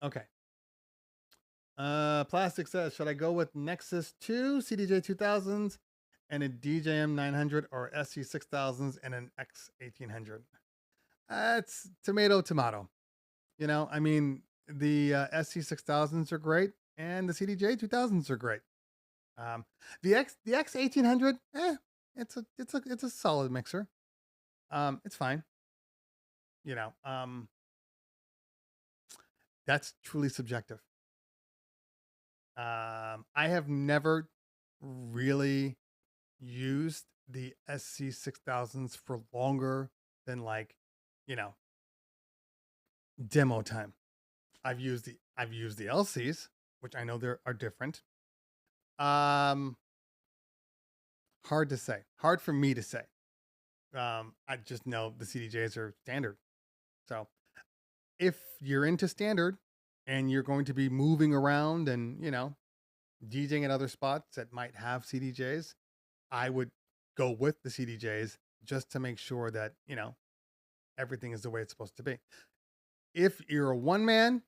Okay. Plastic says, should I go with Nexus 2 CDJ 2000s and a DJM 900 or SC 6000s and an X 1800? It's tomato. I mean, the SC 6000s are great and the CDJ 2000s are great. The X 1800, it's a solid mixer. It's fine. That's truly subjective. I have never really used the SC 6000s for longer than demo time. I've used the LCs, which I know there are different. Hard to say. Hard for me to say. I just know the CDJs are standard. So if you're into standard and you're going to be moving around and, DJing at other spots that might have CDJs, I would go with the CDJs just to make sure that, everything is the way it's supposed to be. If you're a one man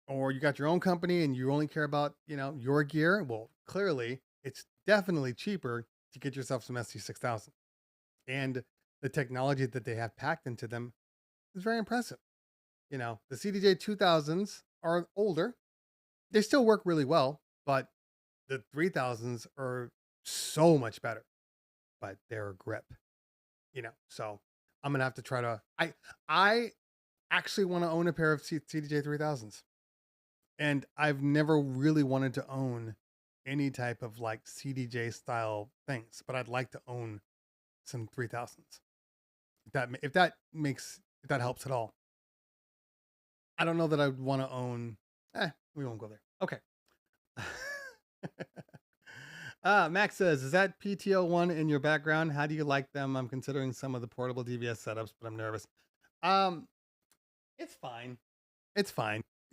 or you got your own company and you only care about, your gear, well, clearly it's definitely cheaper to get yourself some SC6000. And the technology that they have packed into them is very impressive. The CDJ 2000s are older. They still work really well, but the 3000s are so much better, but they're a grip, so I'm going to have to try to, I actually want to own a pair of CDJ 3000s, and I've never really wanted to own any type of like CDJ style things, but I'd like to own some 3000s. If that helps at all. I don't know that I would want to own, we won't go there. Okay. Max says, is that PTO1 in your background? How do you like them? I'm considering some of the portable DVS setups, but I'm nervous. It's fine.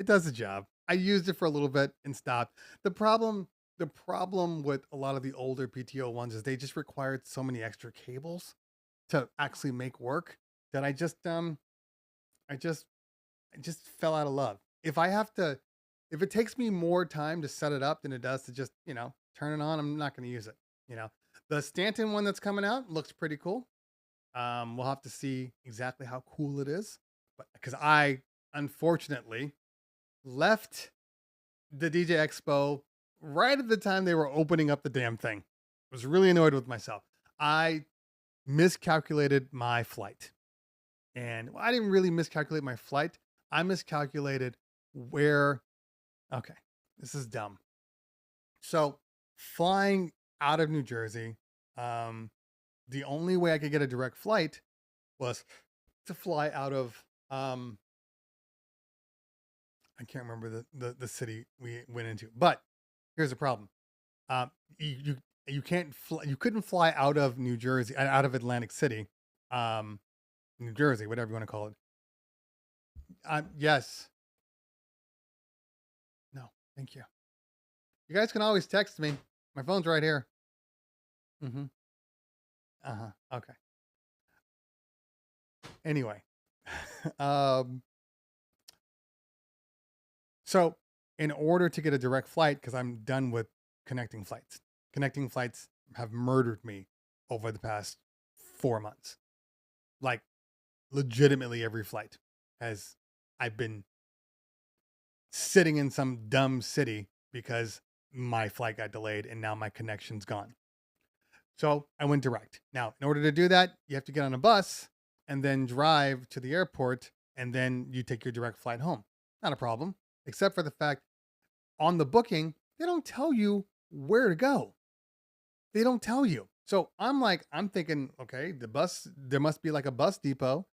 It does the job. I used it for a little bit and stopped. The problem with a lot of the older PTO ones is they just required so many extra cables to actually make work that I just I just fell out of love. If it takes me more time to set it up than it does to just, turn it on, I'm not going to use it. You know, the Stanton one that's coming out looks pretty cool. We'll have to see exactly how cool it is, but because I unfortunately left the DJ Expo right at the time they were opening up the damn thing. I was really annoyed with myself. I miscalculated my flight. And I didn't really miscalculate my flight. I miscalculated where, okay, this is dumb. So flying out of New Jersey, the only way I could get a direct flight was to fly out of, I can't remember the city we went into, but here's the problem. You can't fly, you couldn't fly out of New Jersey, out of Atlantic City, New Jersey, whatever you want to call it. Yes. No, thank you. You guys can always text me. My phone's right here. Mm-hmm. Uh-huh. Okay. Anyway. um, so in order to get a direct flight, because I'm done with connecting flights have murdered me over the past 4 months. Like legitimately every flight has, I've been sitting in some dumb city because my flight got delayed and now my connection's gone. So I went direct. Now, in order to do that, you have to get on a bus and then drive to the airport, and then you take your direct flight home. Not a problem, except for the fact on the booking, they don't tell you where to go. They don't tell you. So I'm thinking, okay, there must be like a bus depot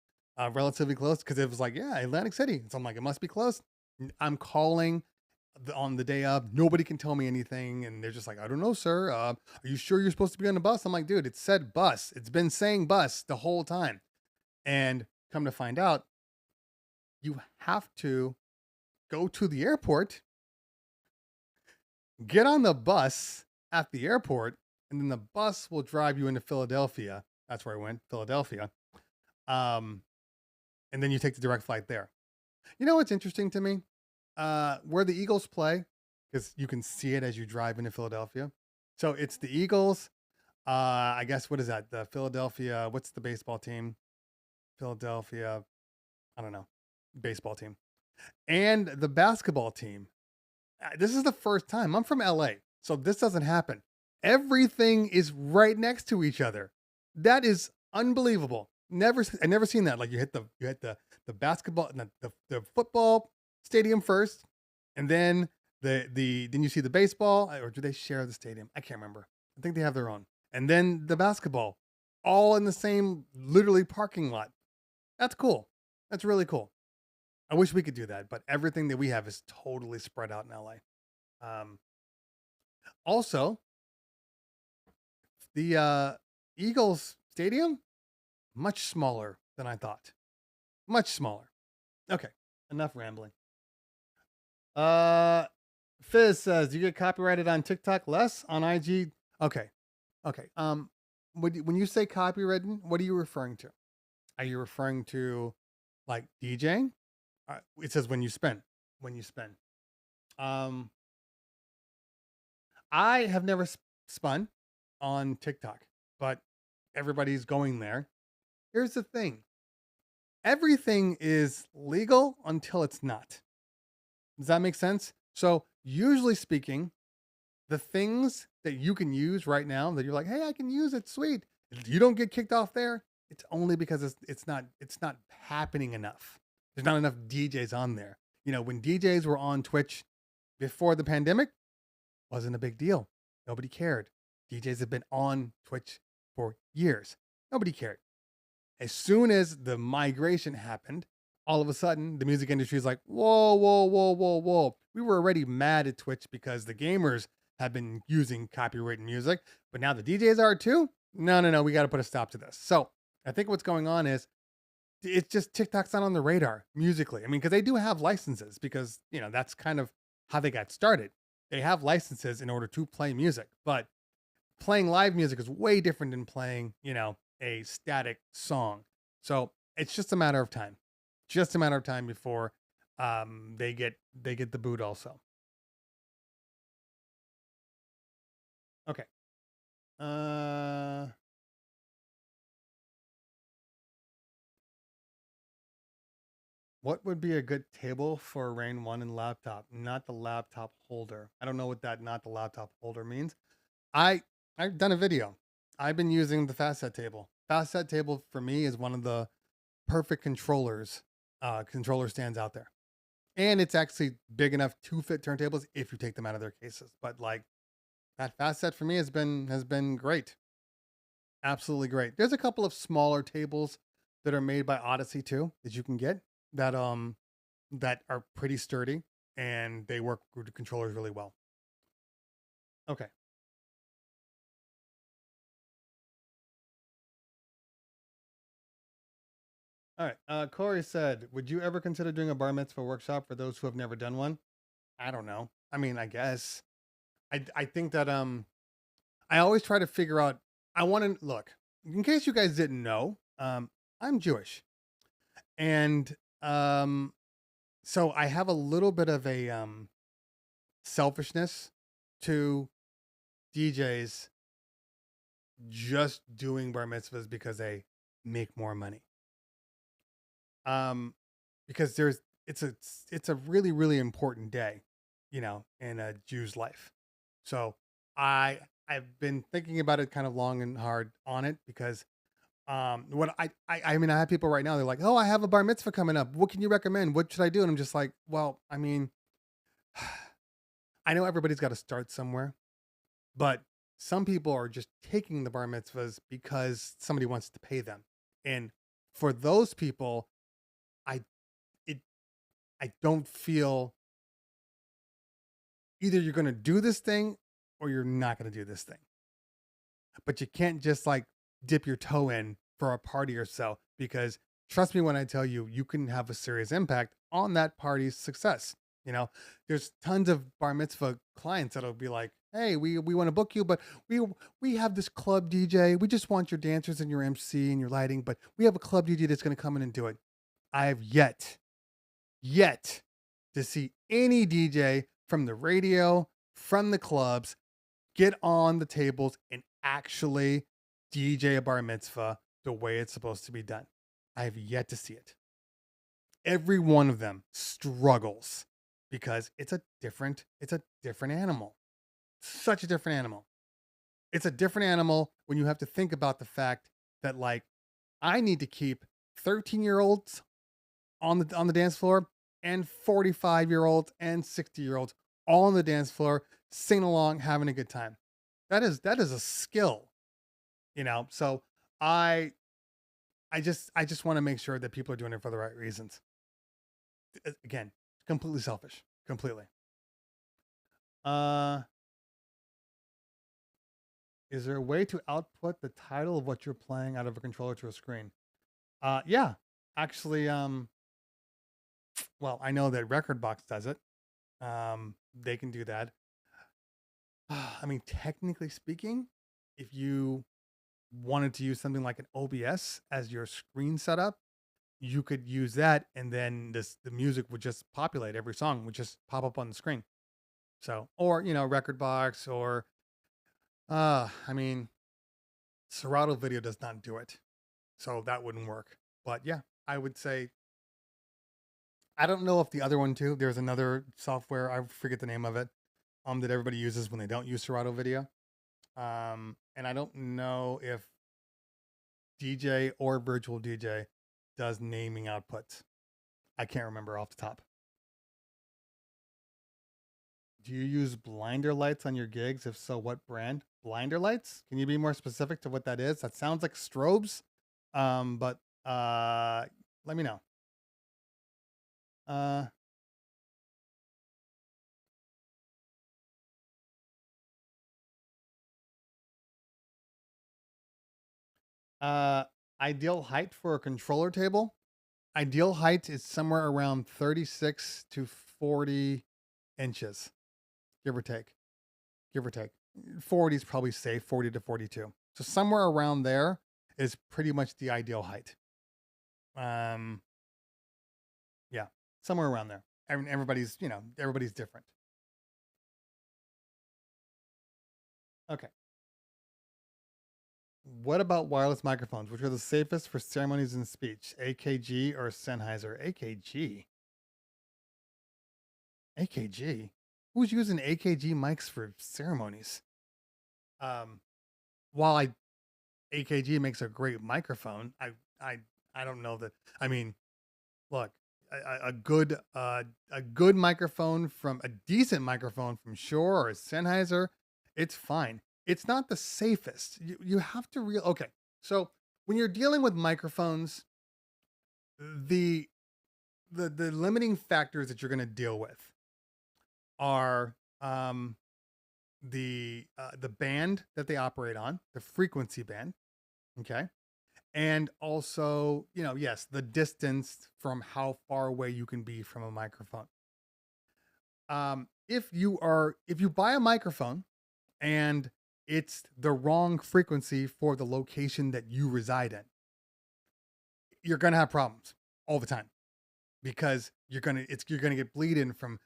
relatively close, because it was like, yeah, Atlantic City. So I'm like, it must be close. I'm calling on the day of. Nobody can tell me anything. And they're just like, I don't know, sir. Are you sure you're supposed to be on the bus? I'm like, dude, it said bus. It's been saying bus the whole time. And come to find out, you have to go to the airport, get on the bus at the airport, and then the bus will drive you into Philadelphia. That's where I went, Philadelphia. And then you take the direct flight there. You know what's interesting to me? Where the Eagles play, because you can see it as you drive into Philadelphia. So it's the Eagles. I guess, what is that? The Philadelphia, what's the baseball team? Philadelphia, I don't know, baseball team. And the basketball team. This is the first time. I'm from LA, so this doesn't happen. Everything is right next to each other. That is unbelievable. I never seen that. Like you hit the basketball, the football stadium first, and then then you see the baseball, or do they share the stadium? I can't remember. I think they have their own. And then the basketball, all in the same literally parking lot. That's cool. That's really cool. I wish we could do that, but everything that we have is totally spread out in LA. Also, the Eagles stadium, much smaller than I thought. Much smaller. Okay, enough rambling. Fizz says, do you get copyrighted on TikTok? Less on IG? Okay. When you say copywritten, what are you referring to? Are you referring to like DJing? It says when you spend. I have never spun on TikTok, but everybody's going there. Here's the thing. Everything is legal until it's not. Does that make sense? So usually speaking, the things that you can use right now that you're like, hey, I can use it, sweet. You don't get kicked off there. It's only because it's not happening enough. There's not enough DJs on there. You know, when DJs were on Twitch before the pandemic, wasn't a big deal. Nobody cared. DJs have been on Twitch for years. Nobody cared. As soon as the migration happened, all of a sudden the music industry is like, whoa. We were already mad at Twitch because the gamers have been using copyrighted music, but now the DJs are too? No. We got to put a stop to this. So I think what's going on is it's just TikTok's not on the radar musically. I mean, because they do have licenses, because that's kind of how they got started. They have licenses in order to play music, but playing live music is way different than playing, a static song. So it's just a matter of time. Just a matter of time before they get the boot also. Okay. Uh what would be a good table for a Rain 1 and laptop? Not the laptop holder. I don't know what that not the laptop holder means. I I've done a video. I've been using the fast set table. Fast set table for me is one of the perfect controller stands out there. And it's actually big enough to fit turntables if you take them out of their cases. But like that fast set for me has been great. Absolutely great. There's a couple of smaller tables that are made by Odyssey too that you can get that are pretty sturdy, and they work with the controllers really well. Okay. All right. Corey said, "Would you ever consider doing a bar mitzvah workshop for those who have never done one?" I don't know. I mean, I guess. I think that I always try to figure out. I want to look. In case you guys didn't know, I'm Jewish, and so I have a little bit of a selfishness to DJs just doing bar mitzvahs because they make more money. Um, because it's a really really important day, in a Jew's life. So I've been thinking about it kind of long and hard on it, because what I mean, I have people right now, they're like, "Oh, I have a bar mitzvah coming up. What can you recommend? What should I do?" And I'm just like, "Well, I mean, I know everybody's got to start somewhere, but some people are just taking the bar mitzvahs because somebody wants to pay them. And for those people, I it I don't feel either you're going to do this thing or you're not going to do this thing. But you can't just like dip your toe in for a party or so, because trust me when I tell you, you can have a serious impact on that party's success. There's tons of bar mitzvah clients that'll be like, "Hey, we want to book you, but we have this club DJ. We just want your dancers and your MC and your lighting, but we have a club DJ that's going to come in and do it." I have yet to see any DJ from the radio, from the clubs, get on the tables and actually DJ a bar mitzvah the way it's supposed to be done. I have yet to see it. Every one of them struggles because it's a different animal. Such a different animal. It's a different animal when you have to think about the fact that, like, I need to keep 13-year-olds on the dance floor and 45-year-olds and 60-year-olds all on the dance floor, singing along, having a good time. That is a skill, So I just want to make sure that people are doing it for the right reasons. Again, completely selfish, completely. Is there a way to output the title of what you're playing out of a controller to a screen? Yeah, actually, well, I know that Rekordbox does it. They can do that. I mean, technically speaking, if you wanted to use something like an OBS as your screen setup, you could use that, and then the music would just populate. Every song would just pop up on the screen. So, or Rekordbox, or I mean, Serato Video does not do it, so that wouldn't work. But yeah, I would say, I don't know if the other one too. There's another software, I forget the name of it, that everybody uses when they don't use Serato Video. And I don't know if DJ or Virtual DJ does naming outputs. I can't remember off the top. Do you use blinder lights on your gigs? If so, what brand? Blinder lights? Can you be more specific to what that is? That sounds like strobes. But let me know. Ideal height for a controller table? Ideal height is somewhere around 36 to 40 inches, give or take. Give or take. 40 is probably safe, 40 to 42. So somewhere around there is pretty much the ideal height. Yeah, somewhere around there. Everybody's, everybody's different. Okay. What about wireless microphones? Which are the safest for ceremonies and speech? AKG or Sennheiser? AKG. AKG. Who's using AKG mics for ceremonies? While AKG makes a great microphone, I don't know that. I mean, look, a good microphone from a decent microphone from Shure or Sennheiser, it's fine. It's not the safest. You have to okay. So when you're dealing with microphones, the limiting factors that you're going to deal with are the band that they operate on, the frequency band, okay, and also yes, the distance from how far away you can be from a microphone. If you buy a microphone and it's the wrong frequency for the location that you reside in, you're gonna have problems all the time, because you're gonna get bleeding from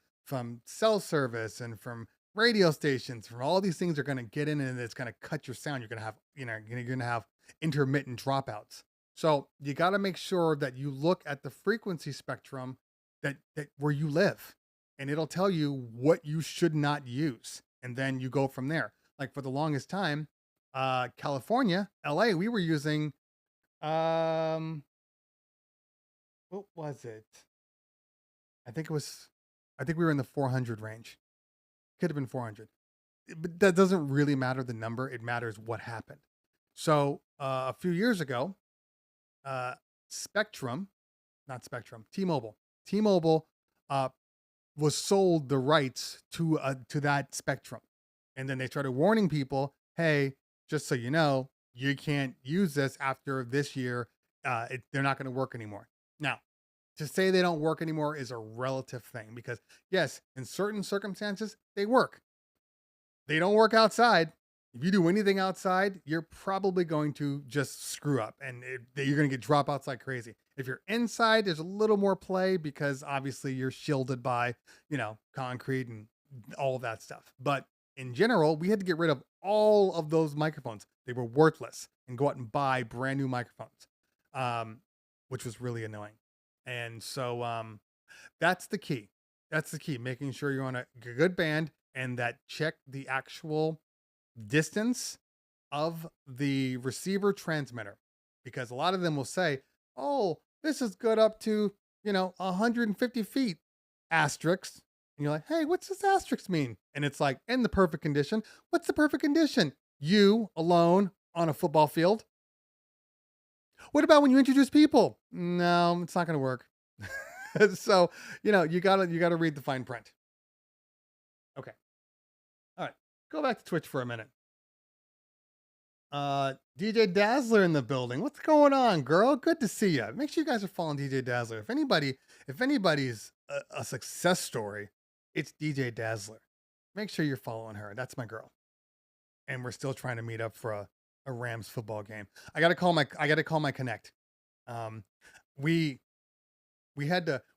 cell service and from radio stations, from all these things are gonna get in, and it's gonna cut your sound. You're gonna have you're gonna have intermittent dropouts. So you got to make sure that you look at the frequency spectrum that where you live, and it'll tell you what you should not use, and then you go from there. Like for the longest time, California, LA, we were using what was it? I think we were in the 400 range. Could have been 400. But that doesn't really matter the number. It matters what happened. So a few years ago, T-Mobile was sold the rights to that spectrum. And then they started warning people, hey, just so you know, you can't use this after this year. They're not going to work anymore. Now, to say they don't work anymore is a relative thing, because yes, in certain circumstances, they work. They don't work outside. If you do anything outside, you're probably going to just screw up, and you're going to get dropouts like crazy. If you're inside, there's a little more play, because obviously you're shielded by, concrete and all of that stuff. But in general, we had to get rid of all of those microphones. They were worthless, and go out and buy brand new microphones, which was really annoying. And so that's the key. Making sure you're on a good band, and that check the actual distance of the receiver transmitter, because a lot of them will say, oh, this is good up to 150 feet asterisk, and you're like, hey, what's this asterisk mean? And it's like, in the perfect condition. What's the perfect condition? You alone on a football field. What about when you introduce people? No, it's not going to work. So you gotta read the fine print. Okay. All right, go back to Twitch for a minute. DJ Dazzler in the building. What's going on, girl? Good to see you. Make sure you guys are following DJ Dazzler. If anybody's a success story, it's DJ Dazzler. Make sure you're following her. That's my girl. And we're still trying to meet up for a Rams football game. I gotta call my Connect. We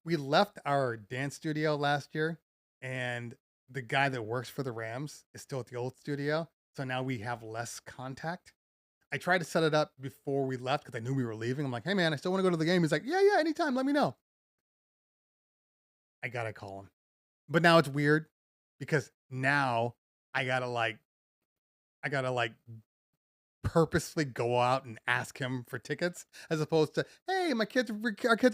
left our dance studio last year, and the guy that works for the Rams is still at the old studio. So now we have less contact. I tried to set it up before we left, because I knew we were leaving. I'm like, hey man, I still want to go to the game. He's like, yeah, anytime, let me know. I gotta call him. But now it's weird, because now I gotta purposely go out and ask him for tickets, as opposed to, hey, our kids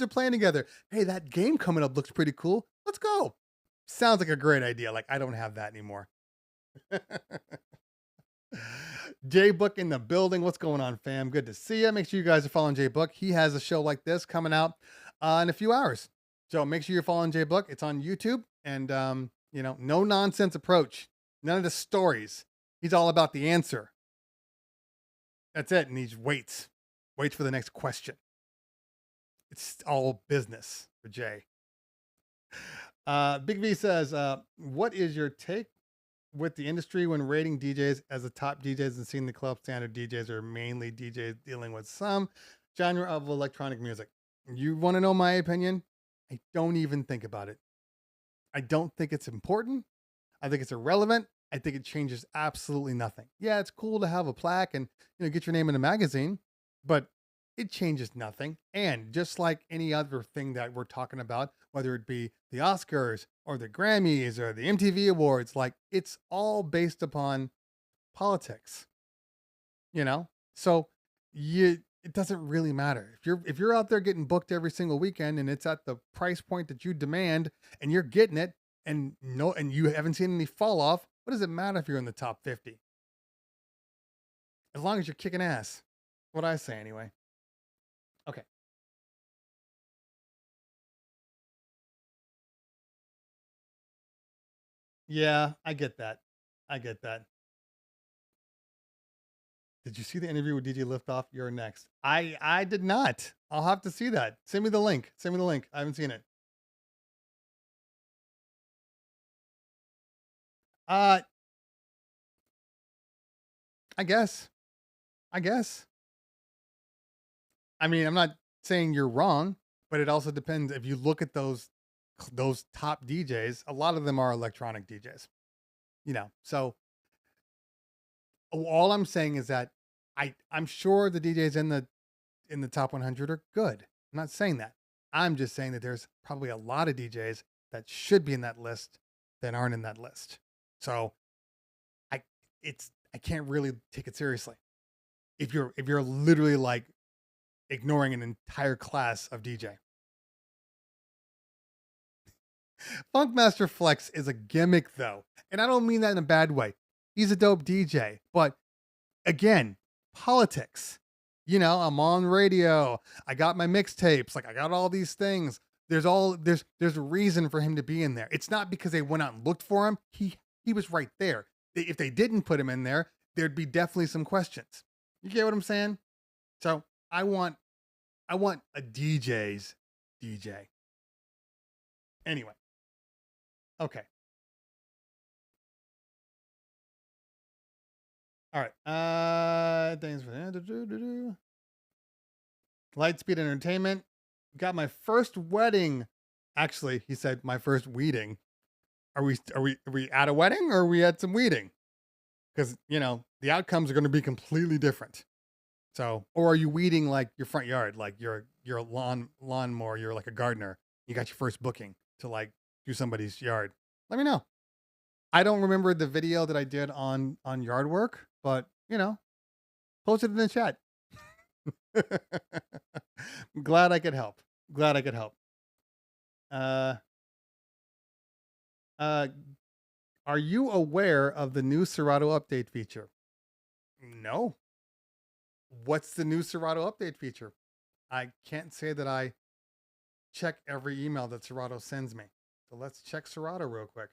are playing together. Hey, that game coming up looks pretty cool. Let's go. Sounds like a great idea. Like, I don't have that anymore. J Book in the building. What's going on, fam? Good to see you. Make sure you guys are following J Book. He has a show like this coming out in a few hours. So make sure you're following J Book. It's on YouTube, and no nonsense approach. None of the stories. He's all about the answer. That's it. And he waits for the next question. It's all business for Jay. Big V says, what is your take with the industry when rating DJs as the top DJs and seeing the club standard DJs are mainly DJs dealing with some genre of electronic music? You want to know my opinion? I don't even think about it. I don't think it's important. I think it's irrelevant. I think it changes absolutely nothing. Yeah, it's cool to have a plaque and get your name in a magazine, but it changes nothing. And just like any other thing that we're talking about, whether it be the Oscars or the Grammys or the MTV Awards, like it's all based upon politics. So it doesn't really matter if you're out there getting booked every single weekend and it's at the price point that you demand and you're getting it and you haven't seen any fall off. What does it matter if you're in the top 50? As long as you're kicking ass. What I say anyway. Okay. Yeah, I get that. Did you see the interview with DJ Liftoff? You're next. I did not. I'll have to see that. Send me the link. I haven't seen it. I guess. I mean, I'm not saying you're wrong, but it also depends. If you look at those top DJs, a lot of them are electronic DJs. So all I'm saying is that I'm sure the DJs in the top 100 are good. I'm not saying that. I'm just saying that there's probably a lot of DJs that should be in that list that aren't in that list. So I can't really take it seriously. If you're literally like ignoring an entire class of DJ. Funkmaster Flex is a gimmick though. And I don't mean that in a bad way. He's a dope DJ, but again, politics. I'm on radio. I got my mixtapes. Like I got all these things. There's a reason for him to be in there. It's not because they went out and looked for him. He was right there. If they didn't put him in there, there'd be definitely some questions. You get what I'm saying? So I want a DJ's DJ. Anyway. Okay. All right. Thanks for that. Lightspeed Entertainment. Got my first wedding. Actually, he said my first weeding. Are we at a wedding or are we at some weeding? Because the outcomes are going to be completely different. So, or are you weeding like your front yard, like your lawnmower? You're like a gardener. You got your first booking to like do somebody's yard. Let me know. I don't remember the video that I did on yard work, but post it in the chat. Glad I could help. Are you aware of the new Serato update feature? No. What's the new Serato update feature? I can't say that I check every email that Serato sends me. So let's check Serato real quick.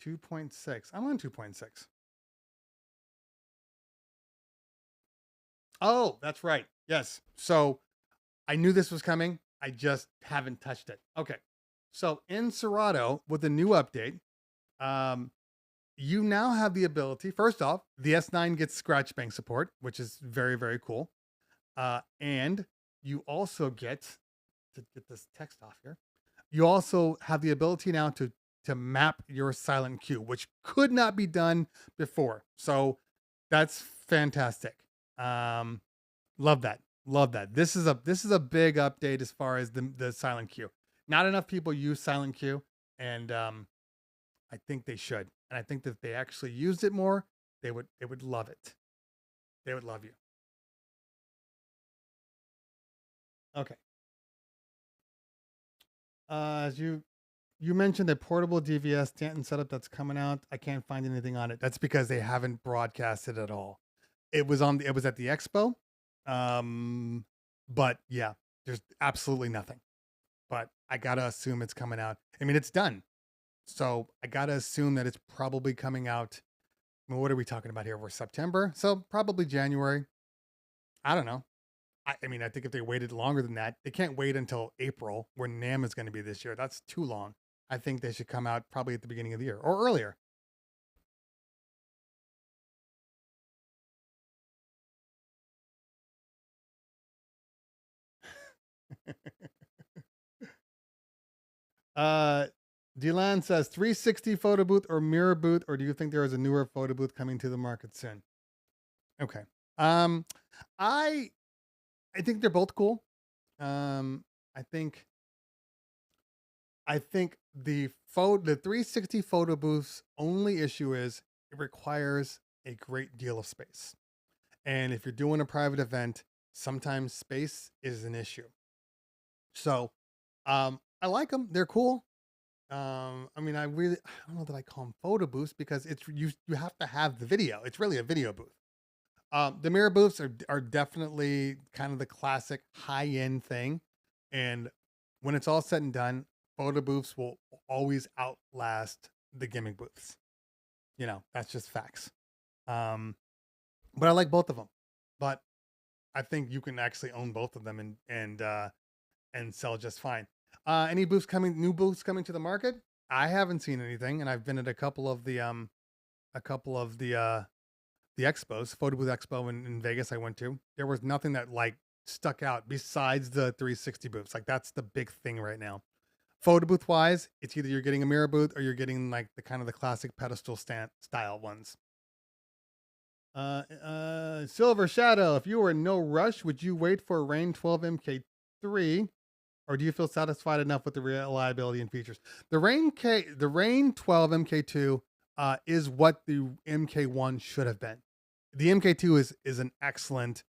.6. I'm on 2.6. Oh, that's right. Yes. So I knew this was coming. I just haven't touched it. Okay. So in Serato with the new update, you now have the ability, first off, the S9 gets scratch bank support, which is very, very cool. And you also get, to get this text off here, you also have the ability now to map your silent queue, which could not be done before. So that's fantastic. Love that. This is a big update as far as the silent queue. Not enough people use silent queue, and I think they should. And I think that if they actually used it more, they would love it. They would love you. Okay. As you mentioned a portable DVS Stanton setup that's coming out. I can't find anything on it. That's because they haven't broadcasted at all. It was at the expo. But yeah, there's absolutely nothing. But I gotta assume it's coming out. I mean, it's done. So I gotta assume that it's probably coming out Well, what are we talking about here? We're September, so probably January. I don't know. I mean, I think if they waited longer than that, they can't wait until April, where NAMM is going to be this year. That's too long. I think they should come out probably at the beginning of the year or earlier. uh, Delan says 360 photo booth or mirror booth, or do you think there is a newer photo booth coming to the market soon? Okay. Um, I I think they're both cool. Um, I think the 360 photo booth's only issue is it requires a great deal of space. And if you're doing a private event, sometimes space is an issue. So, I like them. They're cool. I mean, I don't know that I call them photo booths because you have to have the video. It's really a video booth. The mirror booths are definitely kind of the classic high end thing, and when it's all said and done, photo booths will always outlast the gimmick booths. You know, that's just facts. Um, but I like both of them. But I think you can actually own both of them and sell just fine. Any new booths coming to the market? I haven't seen anything, and I've been at a couple of the expos, photo booth expo in Vegas I went to. There was nothing that like stuck out besides the 360 booths. Like that's the big thing right now. Photo booth wise, it's either you're getting a mirror booth or you're getting like the kind of the classic pedestal stand style ones. Silver Shadow, if you were in no rush, would you wait for Rain 12 MK3, or do you feel satisfied enough with the reliability and features? The Rain 12 MK2 is what the MK1 should have been. The MK2 is an excellent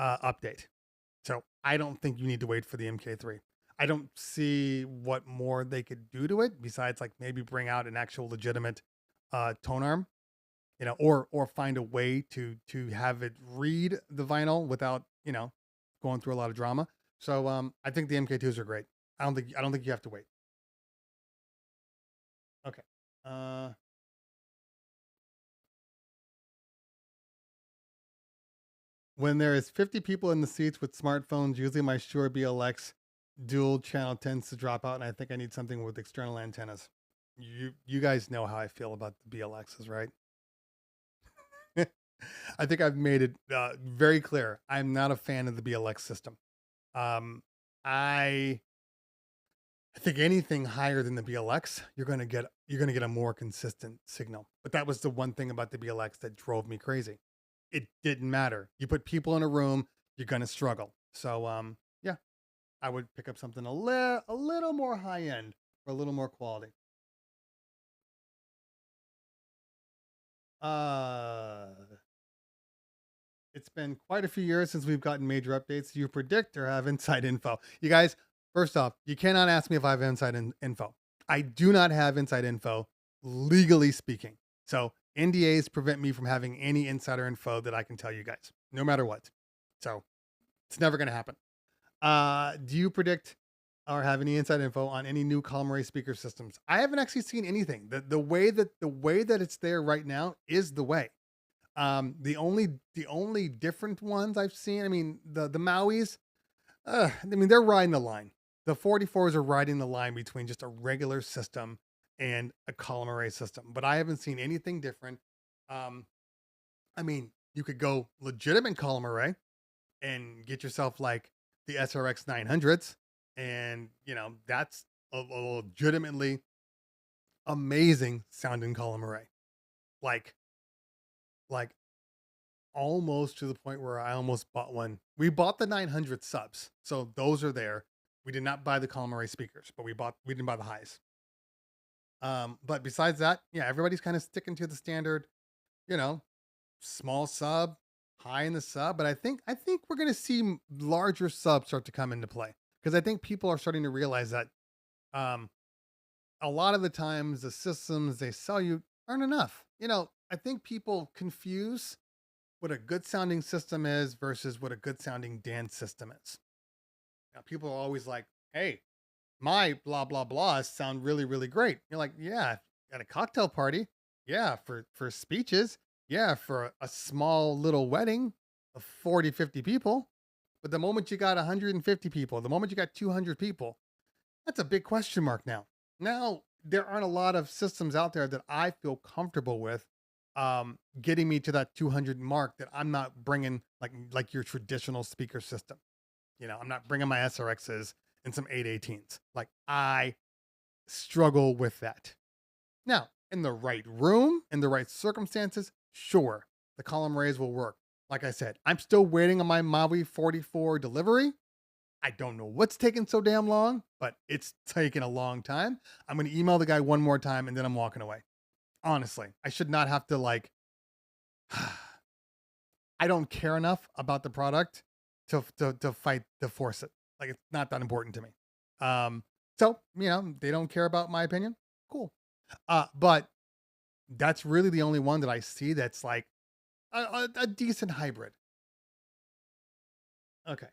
update. So I don't think you need to wait for the MK3. I don't see what more they could do to it besides like maybe bring out an actual legitimate tone arm, you know, or find a way to have it read the vinyl without, you know, going through a lot of drama. So I think the MK2s are great. I don't think you have to wait. Okay. When there is 50 people in the seats with smartphones, usually my Shure BLX dual channel tends to drop out, and I think I need something with external antennas. You guys know how I feel about the BLXs, right? I think I've made it very clear. I'm not a fan of the BLX system. I think anything higher than the BLX, you're gonna get a more consistent signal. But that was the one thing about the BLX that drove me crazy. It didn't matter. You put people in a room, you're gonna struggle. So yeah, I would pick up something a little more high end or a little more quality. Uh it's been quite a few years since we've gotten major updates. Do you predict or have inside info? You guys, first off, you cannot ask me if I have inside info. I do not have inside info, legally speaking. So NDAs prevent me from having any insider info that I can tell you guys, no matter what. So it's never going to happen. Do you predict or have any inside info on any new column array speaker systems? I haven't actually seen anything. The way that it's there right now is the way. The only different ones I've seen, I mean, the Mauis, I mean, they're riding the line. The 44s are riding the line between just a regular system and a column array system, but I haven't seen anything different. I mean, you could go legitimate column array and get yourself like the SRX 900s, and you know that's a legitimately amazing sounding column array, like like almost to the point where I almost bought one. We bought the 900 subs, so those are there. We did not buy the column array speakers, but we didn't buy the highs. But besides that, yeah, everybody's kind of sticking to the standard, you know, small sub, high in the sub. But I think we're gonna see larger subs start to come into play because I think people are starting to realize that um, a lot of the times the systems they sell you aren't enough. You know, I think people confuse what a good sounding system is versus what a good sounding dance system is. Now, people are always like, "Hey, my blah blah blah sound really really great." You're like, "Yeah, at a cocktail party, yeah, for speeches, Yeah, for a small little wedding of 40, 50 people. But the moment you got 150 people, the moment you got 200 people, that's a big question mark now. Now, there aren't a lot of systems out there that I feel comfortable with getting me to that 200 mark that I'm not bringing like your traditional speaker system. You know, I'm not bringing my SRXs and some 818s. Like I struggle with that. Now, in the right room, in the right circumstances, sure, the column arrays will work. Like I said, I'm still waiting on my Maui 44 delivery. I don't know what's taking so damn long, but it's taking a long time. I'm going to email the guy one more time and then I'm walking away. Honestly, I should not have to like, I don't care enough about the product to fight to force it. Like it's not that important to me. Um, so you know they don't care about my opinion. Cool. But that's really the only one that I see that's like a decent hybrid. Okay.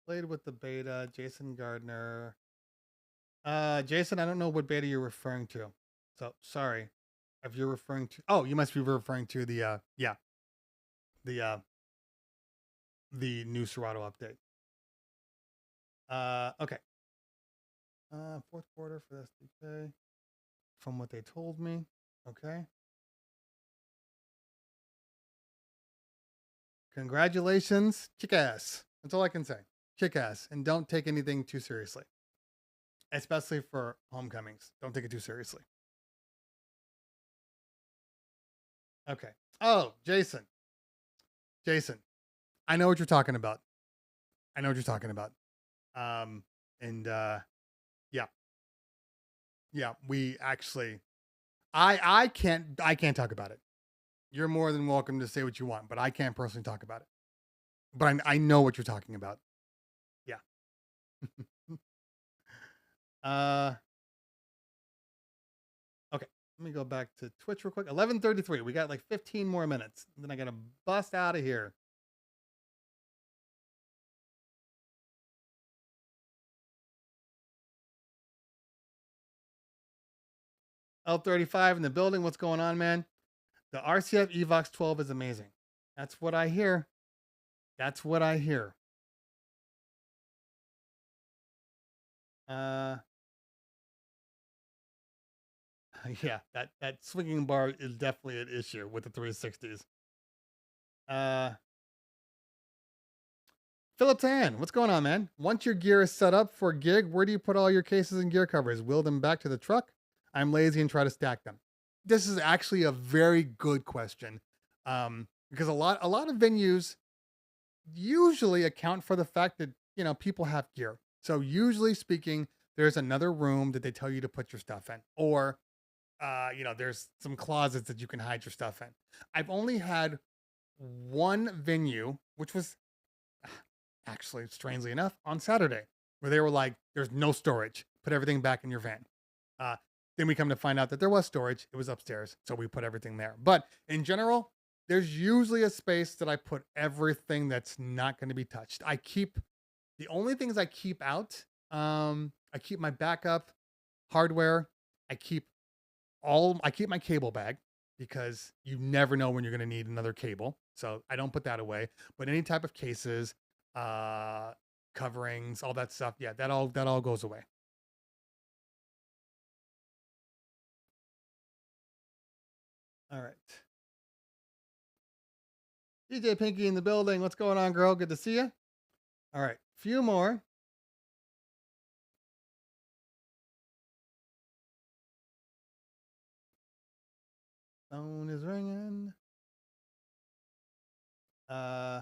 Played with the beta, Jason Gardner. Jason, I don't know what beta you're referring to. So sorry if you're referring to. Oh, you must be referring to the yeah, the uh the new Serato update. Okay. Fourth quarter for the SDK from what they told me. Okay. Congratulations, kick ass. That's all I can say. Kick ass, and don't take anything too seriously, especially for homecomings. Don't take it too seriously. Okay. Oh, Jason, I know what you're talking about. I know what you're talking about. Um, and yeah, yeah, we actually, I can't talk about it. You're more than welcome to say what you want, but I can't personally talk about it. But I know what you're talking about. Yeah. uh, okay. Let me go back to Twitch real quick. 11:33. We got like 15 more minutes. Then I gotta bust out of here. L35 in the building. What's going on, man? The RCF Evox 12 is amazing. That's what I hear. That's what I hear. Uh, yeah, that swinging bar is definitely an issue with the 360s. Uh, Philip Tan, what's going on, man? Once your gear is set up for a gig, where do you put all your cases and gear covers? Wheel them back to the truck? I'm lazy and try to stack them. This is actually a very good question, because a lot of venues usually account for the fact that people have gear. So usually speaking, there's another room that they tell you to put your stuff in, or there's some closets that you can hide your stuff in. I've only had one venue, which was actually strangely enough on Saturday, where they were like, "There's no storage. Put everything back in your van." Uh, then we come to find out that there was storage. It was upstairs, so we put everything there. But in general, there's usually a space that I put everything that's not going to be touched. I keep the only things I keep out. I keep my backup hardware. I keep I keep my cable bag because you never know when you're going to need another cable. So I don't put that away. But any type of cases, uh, coverings, all that stuff, yeah, that all goes away. All right. DJ Pinky in the building. What's going on, girl? Good to see you. All right. Few more. Phone is ringing. Uh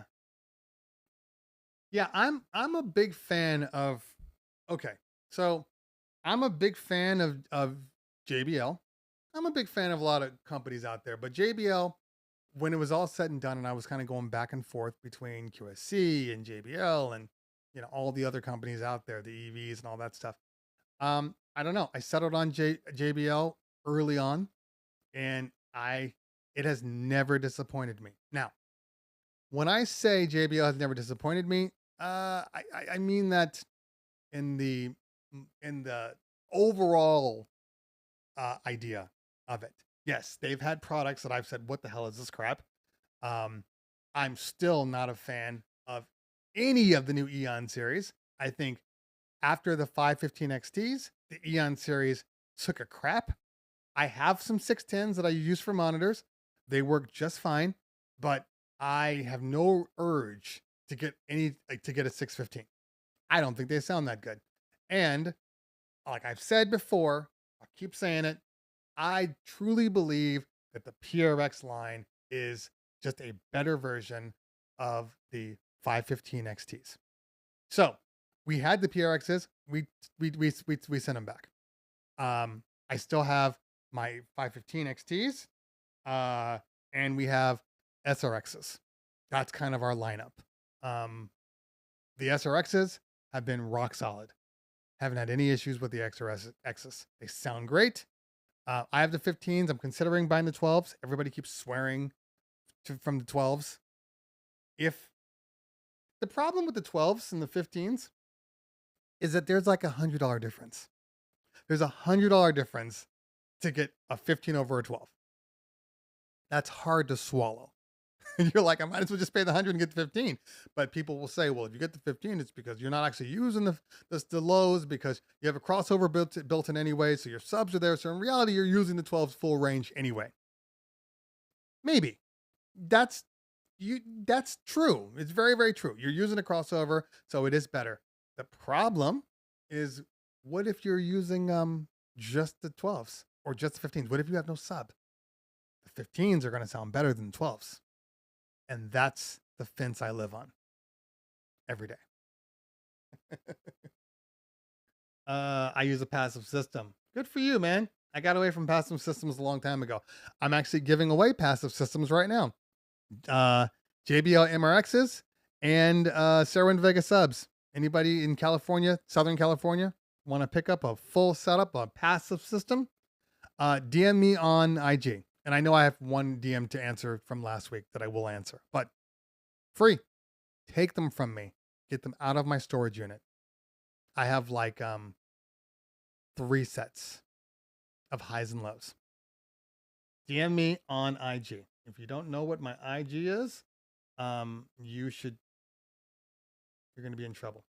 yeah, I'm a big fan of okay. So I'm a big fan of JBL. I'm a big fan of a lot of companies out there, but JBL, when it was all said and done, and I was kind of going back and forth between QSC and JBL and all the other companies out there, the EVs and all that stuff. I don't know. I settled on JBL early on, and it has never disappointed me. Now, When I say JBL has never disappointed me, I mean that in the overall idea of it. Yes, they've had products that I've said, "What the hell is this crap?" Um, I'm still not a fan of any of the new Eon series. I think after the 515 XTs, the Eon series took a crap. I have some 610s that I use for monitors. They work just fine, but I have no urge to get to get a 615. I don't think they sound that good. And like I've said before, I'll keep saying it. I truly believe that the PRX line is just a better version of the 515 XTs. So we had the PRXs. We sent them back. I still have my 515 XTs, and we have SRXs. That's kind of our lineup. Um, the SRXs have been rock solid. Haven't had any issues with the XRXs. They sound great. I have the 15s. I'm considering buying the 12s. Everybody keeps swearing from the 12s. If the problem with the 12s and the 15s is that there's like $100 difference. There's $100 difference to get a 15 over a 12. That's hard to swallow. You're like, I might as well just pay the 100 and get the 15. But people will say, well, if you get the 15, it's because you're not actually using the lows because you have a crossover built in anyway. So your subs are there. So in reality, you're using the 12's full range anyway. Maybe that's that's true. It's very, very true. You're using a crossover, so it is better. The problem is, what if you're using just the 12s or just the 15s? What if you have no sub? The 15s are going to sound better than the 12s. And that's the fence I live on every day. I use a passive system. Good for you, man. I got away from passive systems a long time ago. I'm actually giving away passive systems right now. JBL MRXs and Serwin Vega subs. Anybody in California, Southern California, want to pick up a full setup, a passive system? DM me on IG. And I know I have one DM to answer from last week that I will answer, but free. Take them from me. Get them out of my storage unit. I have like 3 sets of highs and lows. DM me on IG. If you don't know what my IG is, you're going to be in trouble.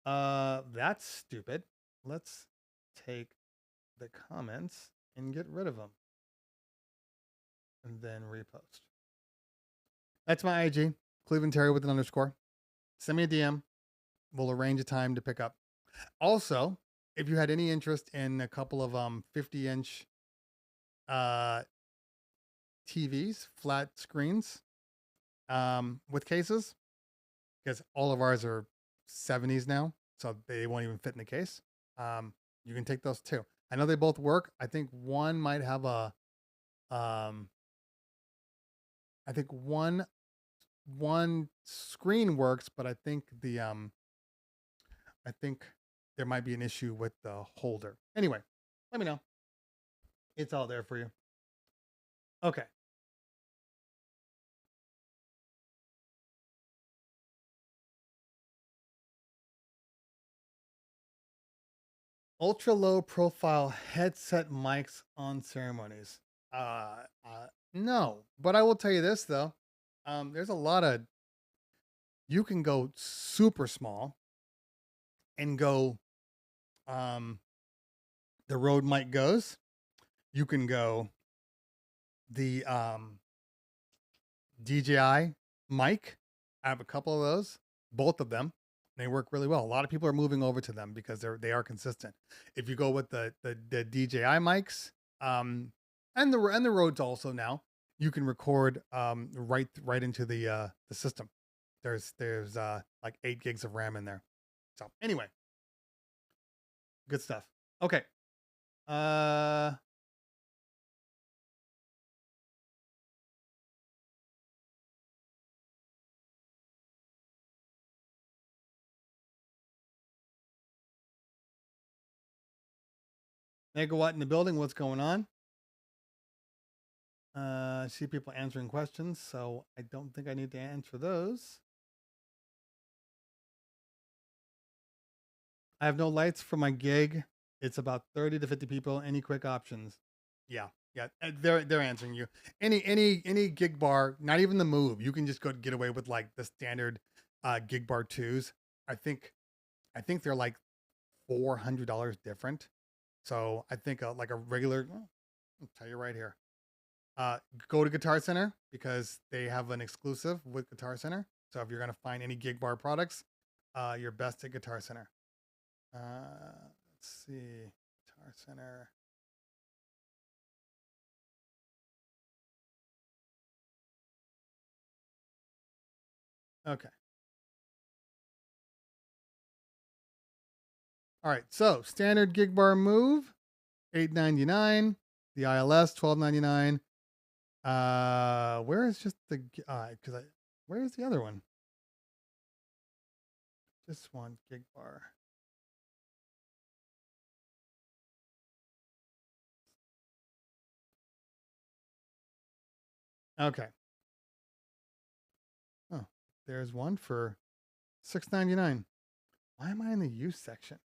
That's stupid. Let's take the comments and get rid of them. And then repost. That's my IG, Cleveland Terry with an underscore. Send me a DM. We'll arrange a time to pick up. Also, if you had any interest in a couple of 50-inch TVs, flat screens, with cases, because all of ours are 70s now, so they won't even fit in the case. You can take those too. I know they both work. I think one might have a I think one screen works, but I think I think there might be an issue with the holder. Anyway, let me know. It's all there for you. Okay. Ultra low profile headset mics on ceremonies. No, but I will tell you this though. There's a lot of, you can go super small and go the Rode mic goes. You can go the DJI mic. I have a couple of those, both of them. They work really well. A lot of people are moving over to them because they are consistent. If you go with the DJI mics, and the Rodes also now, you can record right into the system. There's like 8 gigs of RAM in there. So anyway, good stuff. Okay. Megawatt in the building. What's going on? I see people answering questions, so I don't think I need to answer those. I have no lights for my gig. It's about 30 to 50 people. Any quick options? Yeah, yeah. They're answering you. Any gig bar, not even the Move. You can just go get away with like the standard gig bar twos. I think they're like $400 different. So I think like a regular. I'll tell you right here. Go to Guitar Center because they have an exclusive with Guitar Center. So if you're gonna find any gig bar products, you're best at Guitar Center. Let's see, Guitar Center. Okay. All right. So standard gig bar Move, $8.99. The ILS, $12.99. Where is just the where is the other one? Just one gig bar. Okay. Oh, there's one for $6.99. Why am I in the use section?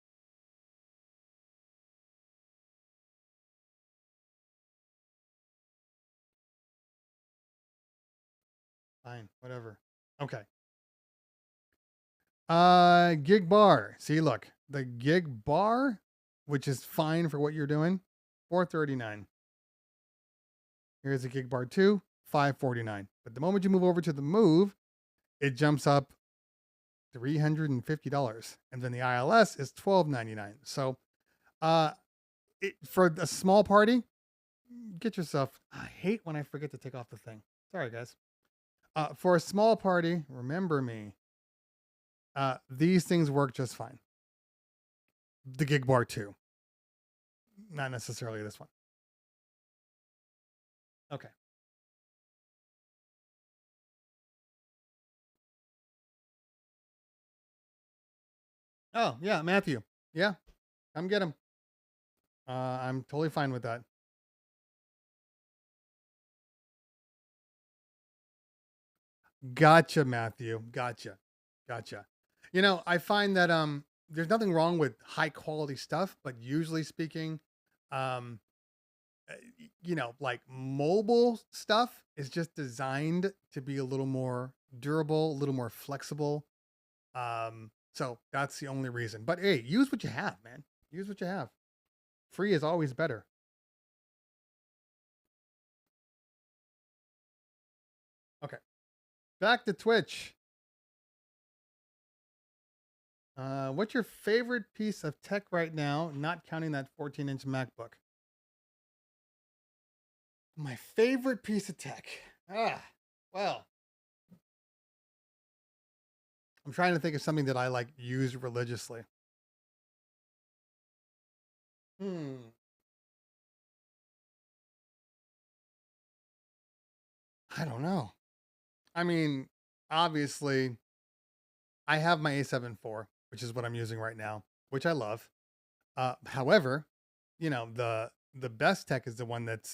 Fine, whatever. Okay. Gig bar. See, look, the gig bar, which is fine for what you're doing, $4.39. Here's a gig bar 2, $5.49. But the moment you move over to the Move, it jumps up $350. And then the ILS is $12.99. So for a small party, get yourself, I hate when I forget to take off the thing. Sorry, guys. For a small party, remember me, these things work just fine. The gig bar 2, not necessarily this one. Okay. Oh, yeah, Matthew. Yeah, come get him. I'm totally fine with that. Gotcha, Matthew. Gotcha. You know, I find that there's nothing wrong with high quality stuff, but usually speaking, um you know, like mobile stuff is just designed to be a little more durable, a little more flexible. So that's the only reason. But hey, use what you have, man. Use what you have. Free is always better. Okay. Back to Twitch. What's your favorite piece of tech right now, not counting that 14-inch MacBook? My favorite piece of tech. Well, I'm trying to think of something that I like use religiously. I don't know. I mean, obviously, I have my A7 IV, which is what I'm using right now, which I love. However, you know, the best tech is the one that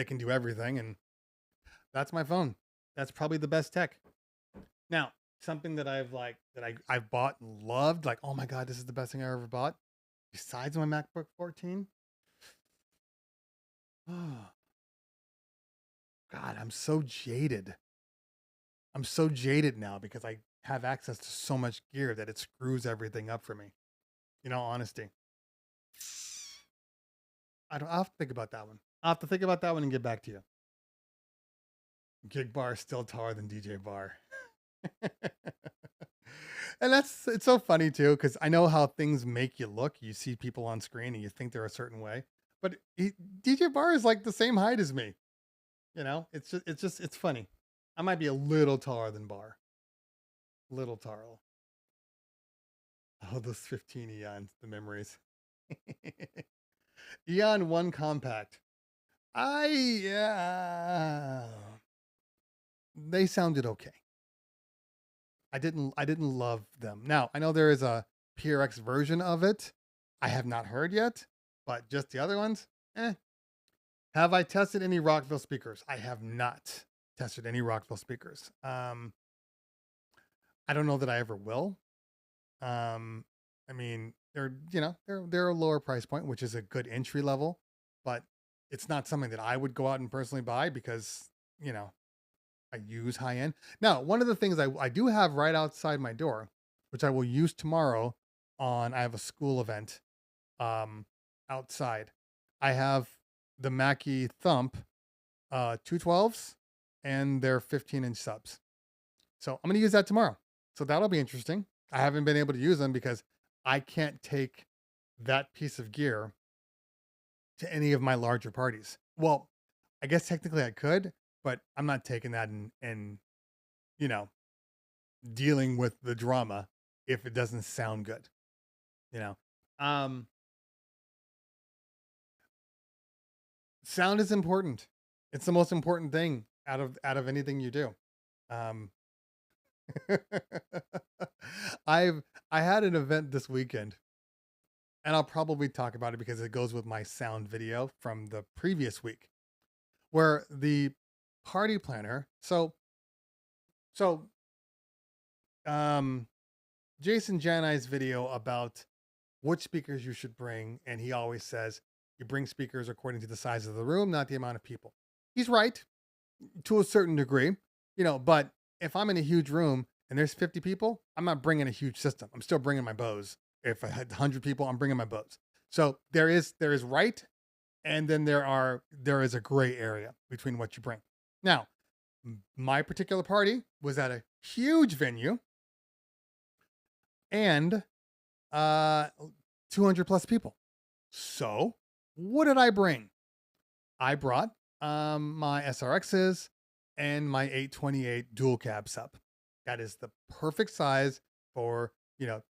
can do everything, and that's my phone. That's probably the best tech. Now, something that I've bought and loved, like, oh my god, this is the best thing I ever bought, besides my MacBook 14. Oh god, I'm so jaded. I'm so jaded now because I have access to so much gear that it screws everything up for me. You know, honesty. I'll have to think about that one. I'll have to think about that one and get back to you. Gig bar is still taller than DJ bar. And it's so funny too, because I know how things make you look. You see people on screen and you think they're a certain way, but DJ Bar is like the same height as me. You know, it's funny. I might be a little taller than Bar, little taller. Oh, those 15 Eons, the memories. Eon 1 Compact. They sounded okay. I didn't love them. Now, I know there is a PRX version of it. I have not heard yet, but just the other ones, Have I tested any Rockville speakers? I have not tested any Rockville speakers. I don't know that I ever will. I mean, they're a lower price point, which is a good entry level, but it's not something that I would go out and personally buy because, you know, I use high end. Now, one of the things I do have right outside my door, which I will use tomorrow I have a school event outside. I have the Mackie Thump 212s and their 15-inch subs. So I'm going to use that tomorrow. So that'll be interesting. I haven't been able to use them because I can't take that piece of gear to any of my larger parties. Well, I guess technically I could, but I'm not taking that and you know, dealing with the drama if it doesn't sound good. You know. Sound is important. It's the most important thing out of anything you do. Um I had an event this weekend, and I'll probably talk about it because it goes with my sound video from the previous week, where the party planner. So Jason Janai's video about which speakers you should bring, and he always says you bring speakers according to the size of the room, not the amount of people. He's right to a certain degree, but if I'm in a huge room and there's 50 people, I'm not bringing a huge system. I'm still bringing my Bose. If I had 100 people, I'm bringing my Bose. So there is right, and then there is a gray area between what you bring. Now, my particular party was at a huge venue and 200 plus people. So what did I bring? I brought my SRXs and my 828 dual cab sub. That is the perfect size for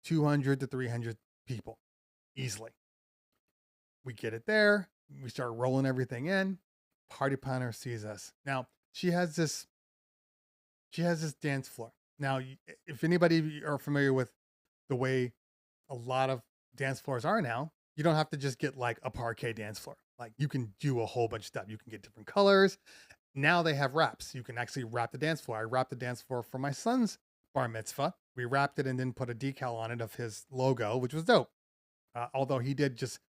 200 to 300 people easily. We get it there. We start rolling everything in. Party planner sees us. Now she has this dance floor. Now, if anybody are familiar with the way a lot of dance floors are now, you don't have to just get like a parquet dance floor. Like you can do a whole bunch of stuff. You can get different colors. Now they have wraps. You can actually wrap the dance floor. I wrapped the dance floor for my son's bar mitzvah. We wrapped it and then put a decal on it of his logo, which was dope. Although he did just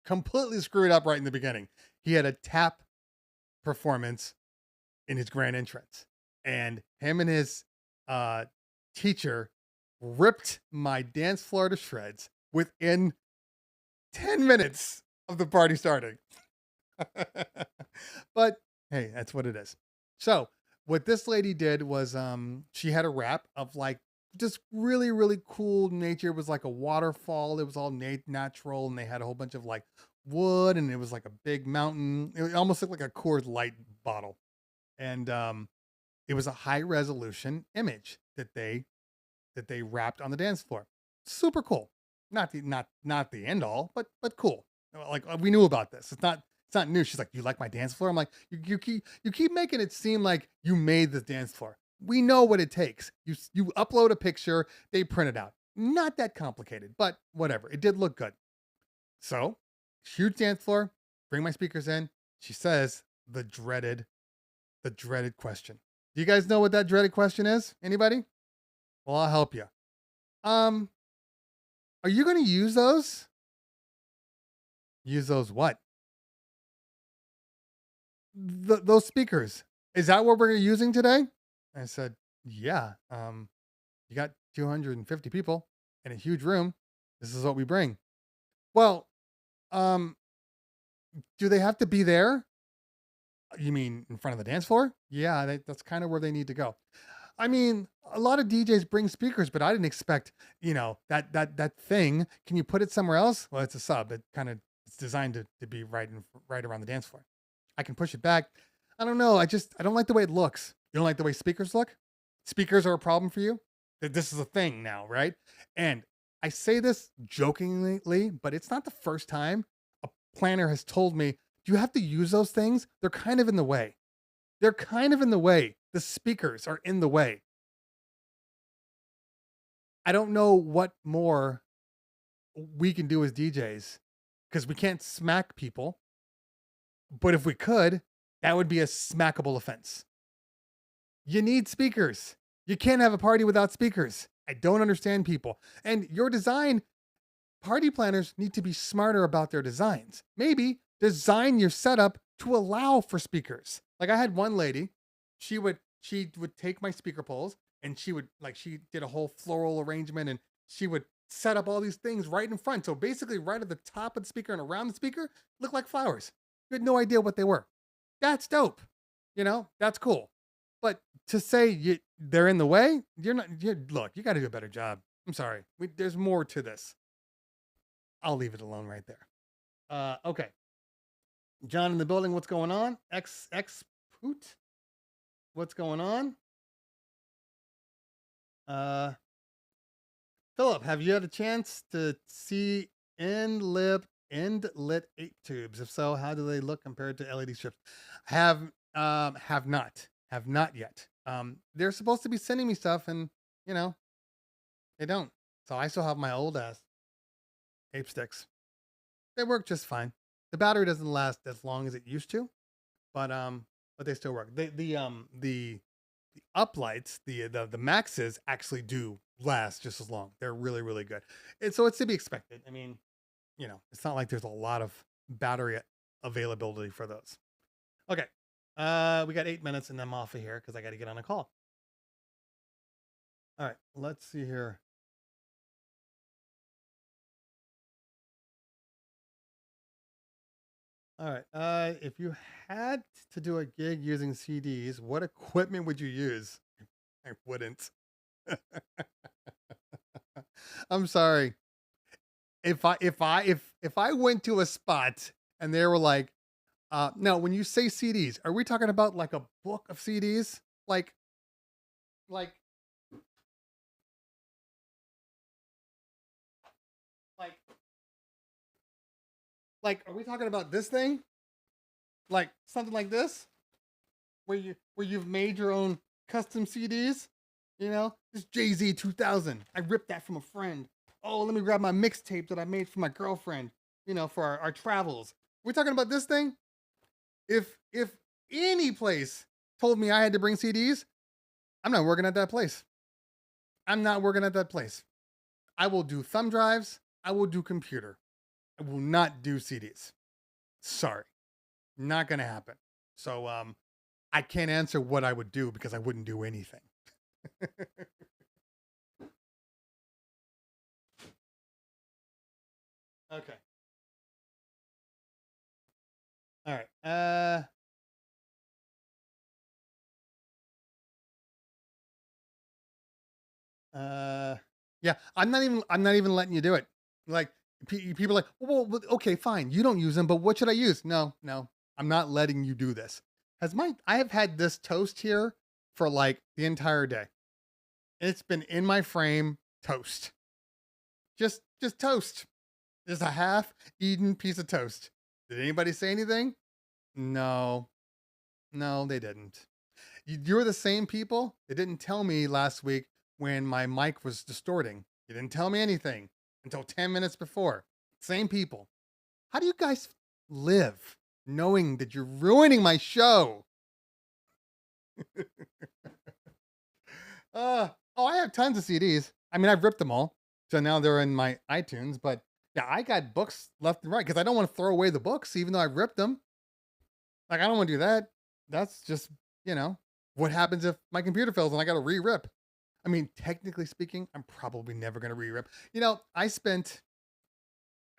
completely screw it up right in the beginning. He had a tap performance in his grand entrance, and him and his teacher ripped my dance floor to shreds within 10 minutes of the party starting. But hey, that's what it is. So what this lady did was she had a wrap of like just really, really cool nature. It was like a waterfall. It was all natural, and they had a whole bunch of like wood, and it was like a big mountain. It almost looked like a Coors Light bottle. And it was a high resolution image that they wrapped on the dance floor. Super cool. Not the end all, but cool. Like we knew about this. It's not new. She's like, "You like my dance floor?" I'm like, you keep making it seem like you made the dance floor. We know what it takes. You upload a picture, they print it out. Not that complicated, but whatever. It did look good. So, huge dance floor. Bring my speakers in. She says the dreaded question. Do you guys know what that dreaded question is? Anybody? Well, I'll help you. Are you going to use those? Use those what? Those speakers. Is that what we're using today? I said, yeah. You got 250 people in a huge room. This is what we bring. Well, do they have to be there? You mean in front of the dance floor? Yeah, that's kind of where they need to go. I mean, a lot of DJs bring speakers, but I didn't expect, that thing. Can you put it somewhere else? Well, it's a sub. It's designed to be right around the dance floor. I can push it back. I don't know. I don't like the way it looks. You don't like the way speakers look? Speakers are a problem for you? This is a thing now, right? And I say this jokingly, but it's not the first time a planner has told me, do you have to use those things? They're kind of in the way. The speakers are in the way. I don't know what more we can do as DJs because we can't smack people. But if we could, that would be a smackable offense. You need speakers. You can't have a party without speakers. I don't understand people. And your design, party planners need to be smarter about their designs. Maybe design your setup to allow for speakers. Like I had one lady, she would take my speaker poles and she did a whole floral arrangement and she would set up all these things right in front. So basically right at the top of the speaker and around the speaker looked like flowers. You had no idea what they were. That's dope. That's cool. But to say they're in the way, look, you got to do a better job. I'm sorry. There's more to this. I'll leave it alone right there. Okay. John in the building, what's going on? X Poot? What's going on? Philip, have you had a chance to see end-lit 8 tubes? If so, how do they look compared to LED strips? Have not yet. They're supposed to be sending me stuff and, they don't. So I still have my old ass tape sticks. They work just fine. The battery doesn't last as long as it used to, but they still work. The uplights, the maxes actually do last just as long. They're really, really good. And so it's to be expected. I mean, it's not like there's a lot of battery availability for those. Okay. We got 8 minutes and I'm off of here because I got to get on a call. All right, let's see here. All right. If you had to do a gig using CDs, what equipment would you use? I wouldn't. I'm sorry. If I went to a spot and they were like, now when you say CDs, are we talking about like a book of CDs? Like are we talking about this thing? Like something like this? Where you've made your own custom CDs? This Jay-Z 2000. I ripped that from a friend. Oh, let me grab my mixtape that I made for my girlfriend, for our travels. We're talking about this thing? If any place told me I had to bring CDs, I'm not working at that place. I'm not working at that place. I will do thumb drives. I will do computer. I will not do CDs. Sorry. Not going to happen. So I can't answer what I would do because I wouldn't do anything. Okay. All right. Yeah, I'm not even letting you do it. Like people are like, well, okay, fine. You don't use them, but what should I use? No, I'm not letting you do this. I have had this toast here for like the entire day. It's been in my frame toast. Just toast. Just a half-eaten piece of toast. Did anybody say anything? No, they didn't. You're the same people that didn't tell me last week when my mic was distorting. You didn't tell me anything until 10 minutes before. Same people. How do you guys live knowing that you're ruining my show? I have tons of CDs. I mean, I've ripped them all. So now they're in my iTunes. But yeah, I got books left and right because I don't want to throw away the books, even though I've ripped them. Like, I don't want to do that. That's just, what happens if my computer fails and I got to re-rip? I mean, technically speaking, I'm probably never going to re-rip. I spent,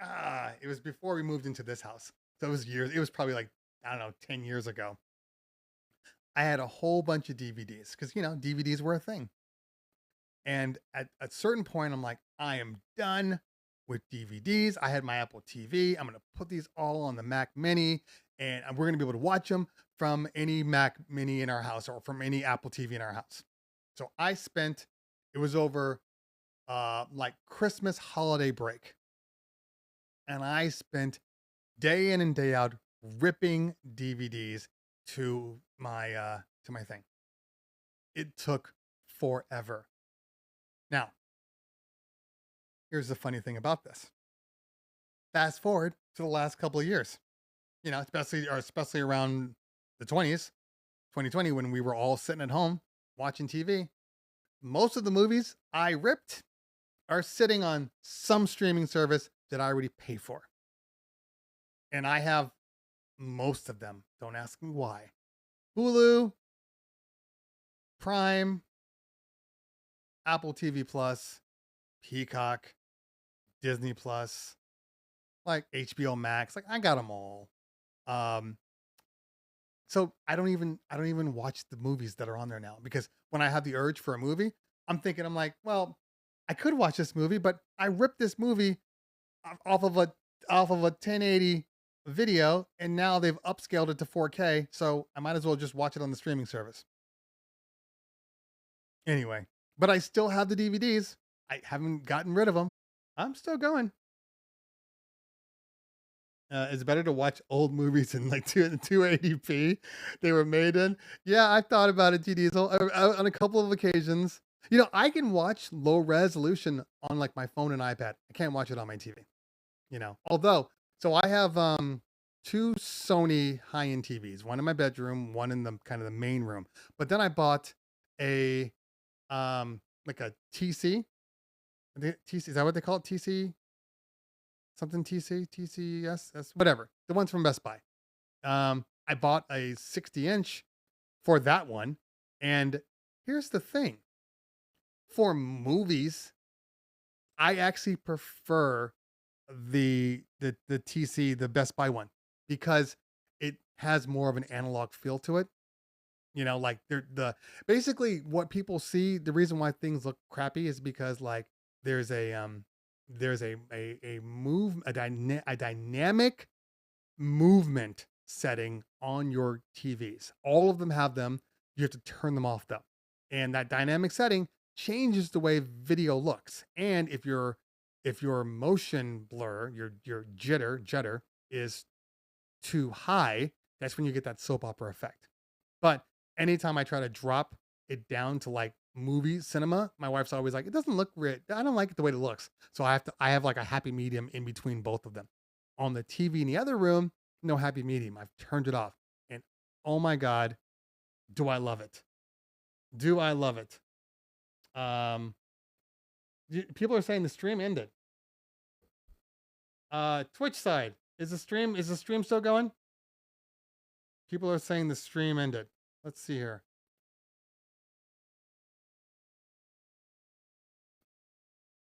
it was before we moved into this house. So it was years. It was probably like, I don't know, 10 years ago. I had a whole bunch of DVDs because, DVDs were a thing. And at a certain point, I'm like, I am done with DVDs. I had my Apple TV. I'm going to put these all on the Mac Mini and we're going to be able to watch them from any Mac Mini in our house or from any Apple TV in our house. So it was over like Christmas holiday break. And I spent day in and day out ripping DVDs to my thing. It took forever. Now, here's the funny thing about this. Fast forward to the last couple of years. you know, especially around the 2020, when we were all sitting at home watching TV. Most of the movies I ripped are sitting on some streaming service that I already pay for. And I have most of them. Don't ask me why. Hulu, Prime, Apple TV Plus, Peacock, Disney Plus, like HBO Max. Like I got them all. So I don't even watch the movies that are on there now, because when I have the urge for a movie, I'm like, well, I could watch this movie, but I ripped this movie off of a 1080 video, and now they've upscaled it to 4K, so I might as well just watch it on the streaming service. Anyway, but I still have the DVDs. I haven't gotten rid of them. I'm still going. It's better to watch old movies in like 280p they were made in. Yeah, I've thought about it, G Diesel, on a couple of occasions. You know, I can watch low resolution on like my phone and iPad. I can't watch it on my TV. You know, although, so I have two Sony high-end TVs, one in my bedroom, one in the kind of the main room. But then I bought a like a TC. I think TC, is that what they call it? TC? Something TC, TCS, whatever. The ones from Best Buy. I bought a 60-inch for that one. And here's the thing. For movies, I actually prefer the TC, the Best Buy one, because it has more of an analog feel to it. You know, like basically what people see, the reason why things look crappy is because like there's a dynamic movement setting on your TVs. All of them have them. You have to turn them off though. And that dynamic setting changes the way video looks. And if your motion blur, your jitter is too high, that's when you get that soap opera effect. But anytime I try to drop it down to like movie cinema, my wife's always like, it doesn't look great. I don't like it the way it looks. So I have like a happy medium in between both of them. On the TV in the other room, no happy medium. I've turned it off. And oh my God, do I love it. Do I love it. People are saying the stream ended. Twitch side, is the stream still going? People are saying the stream ended. Let's see here.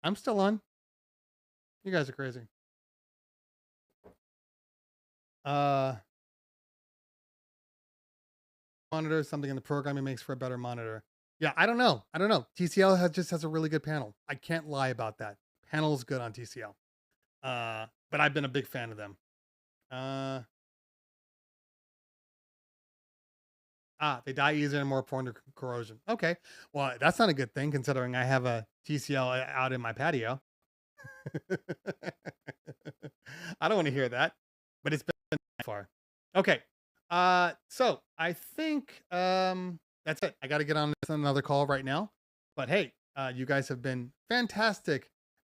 I'm still on. You guys are crazy. Monitor, something in the programming makes for a better monitor. Yeah, I don't know. TCL just has a really good panel. I can't lie about that. Panel is good on TCL. But I've been a big fan of them. They die easier and more prone to corrosion. Okay. Well, that's not a good thing considering I have a TCL out in my patio. I don't want to hear that, but it's been far. Okay. So I think that's it. I got to get on another call right now. But hey, you guys have been fantastic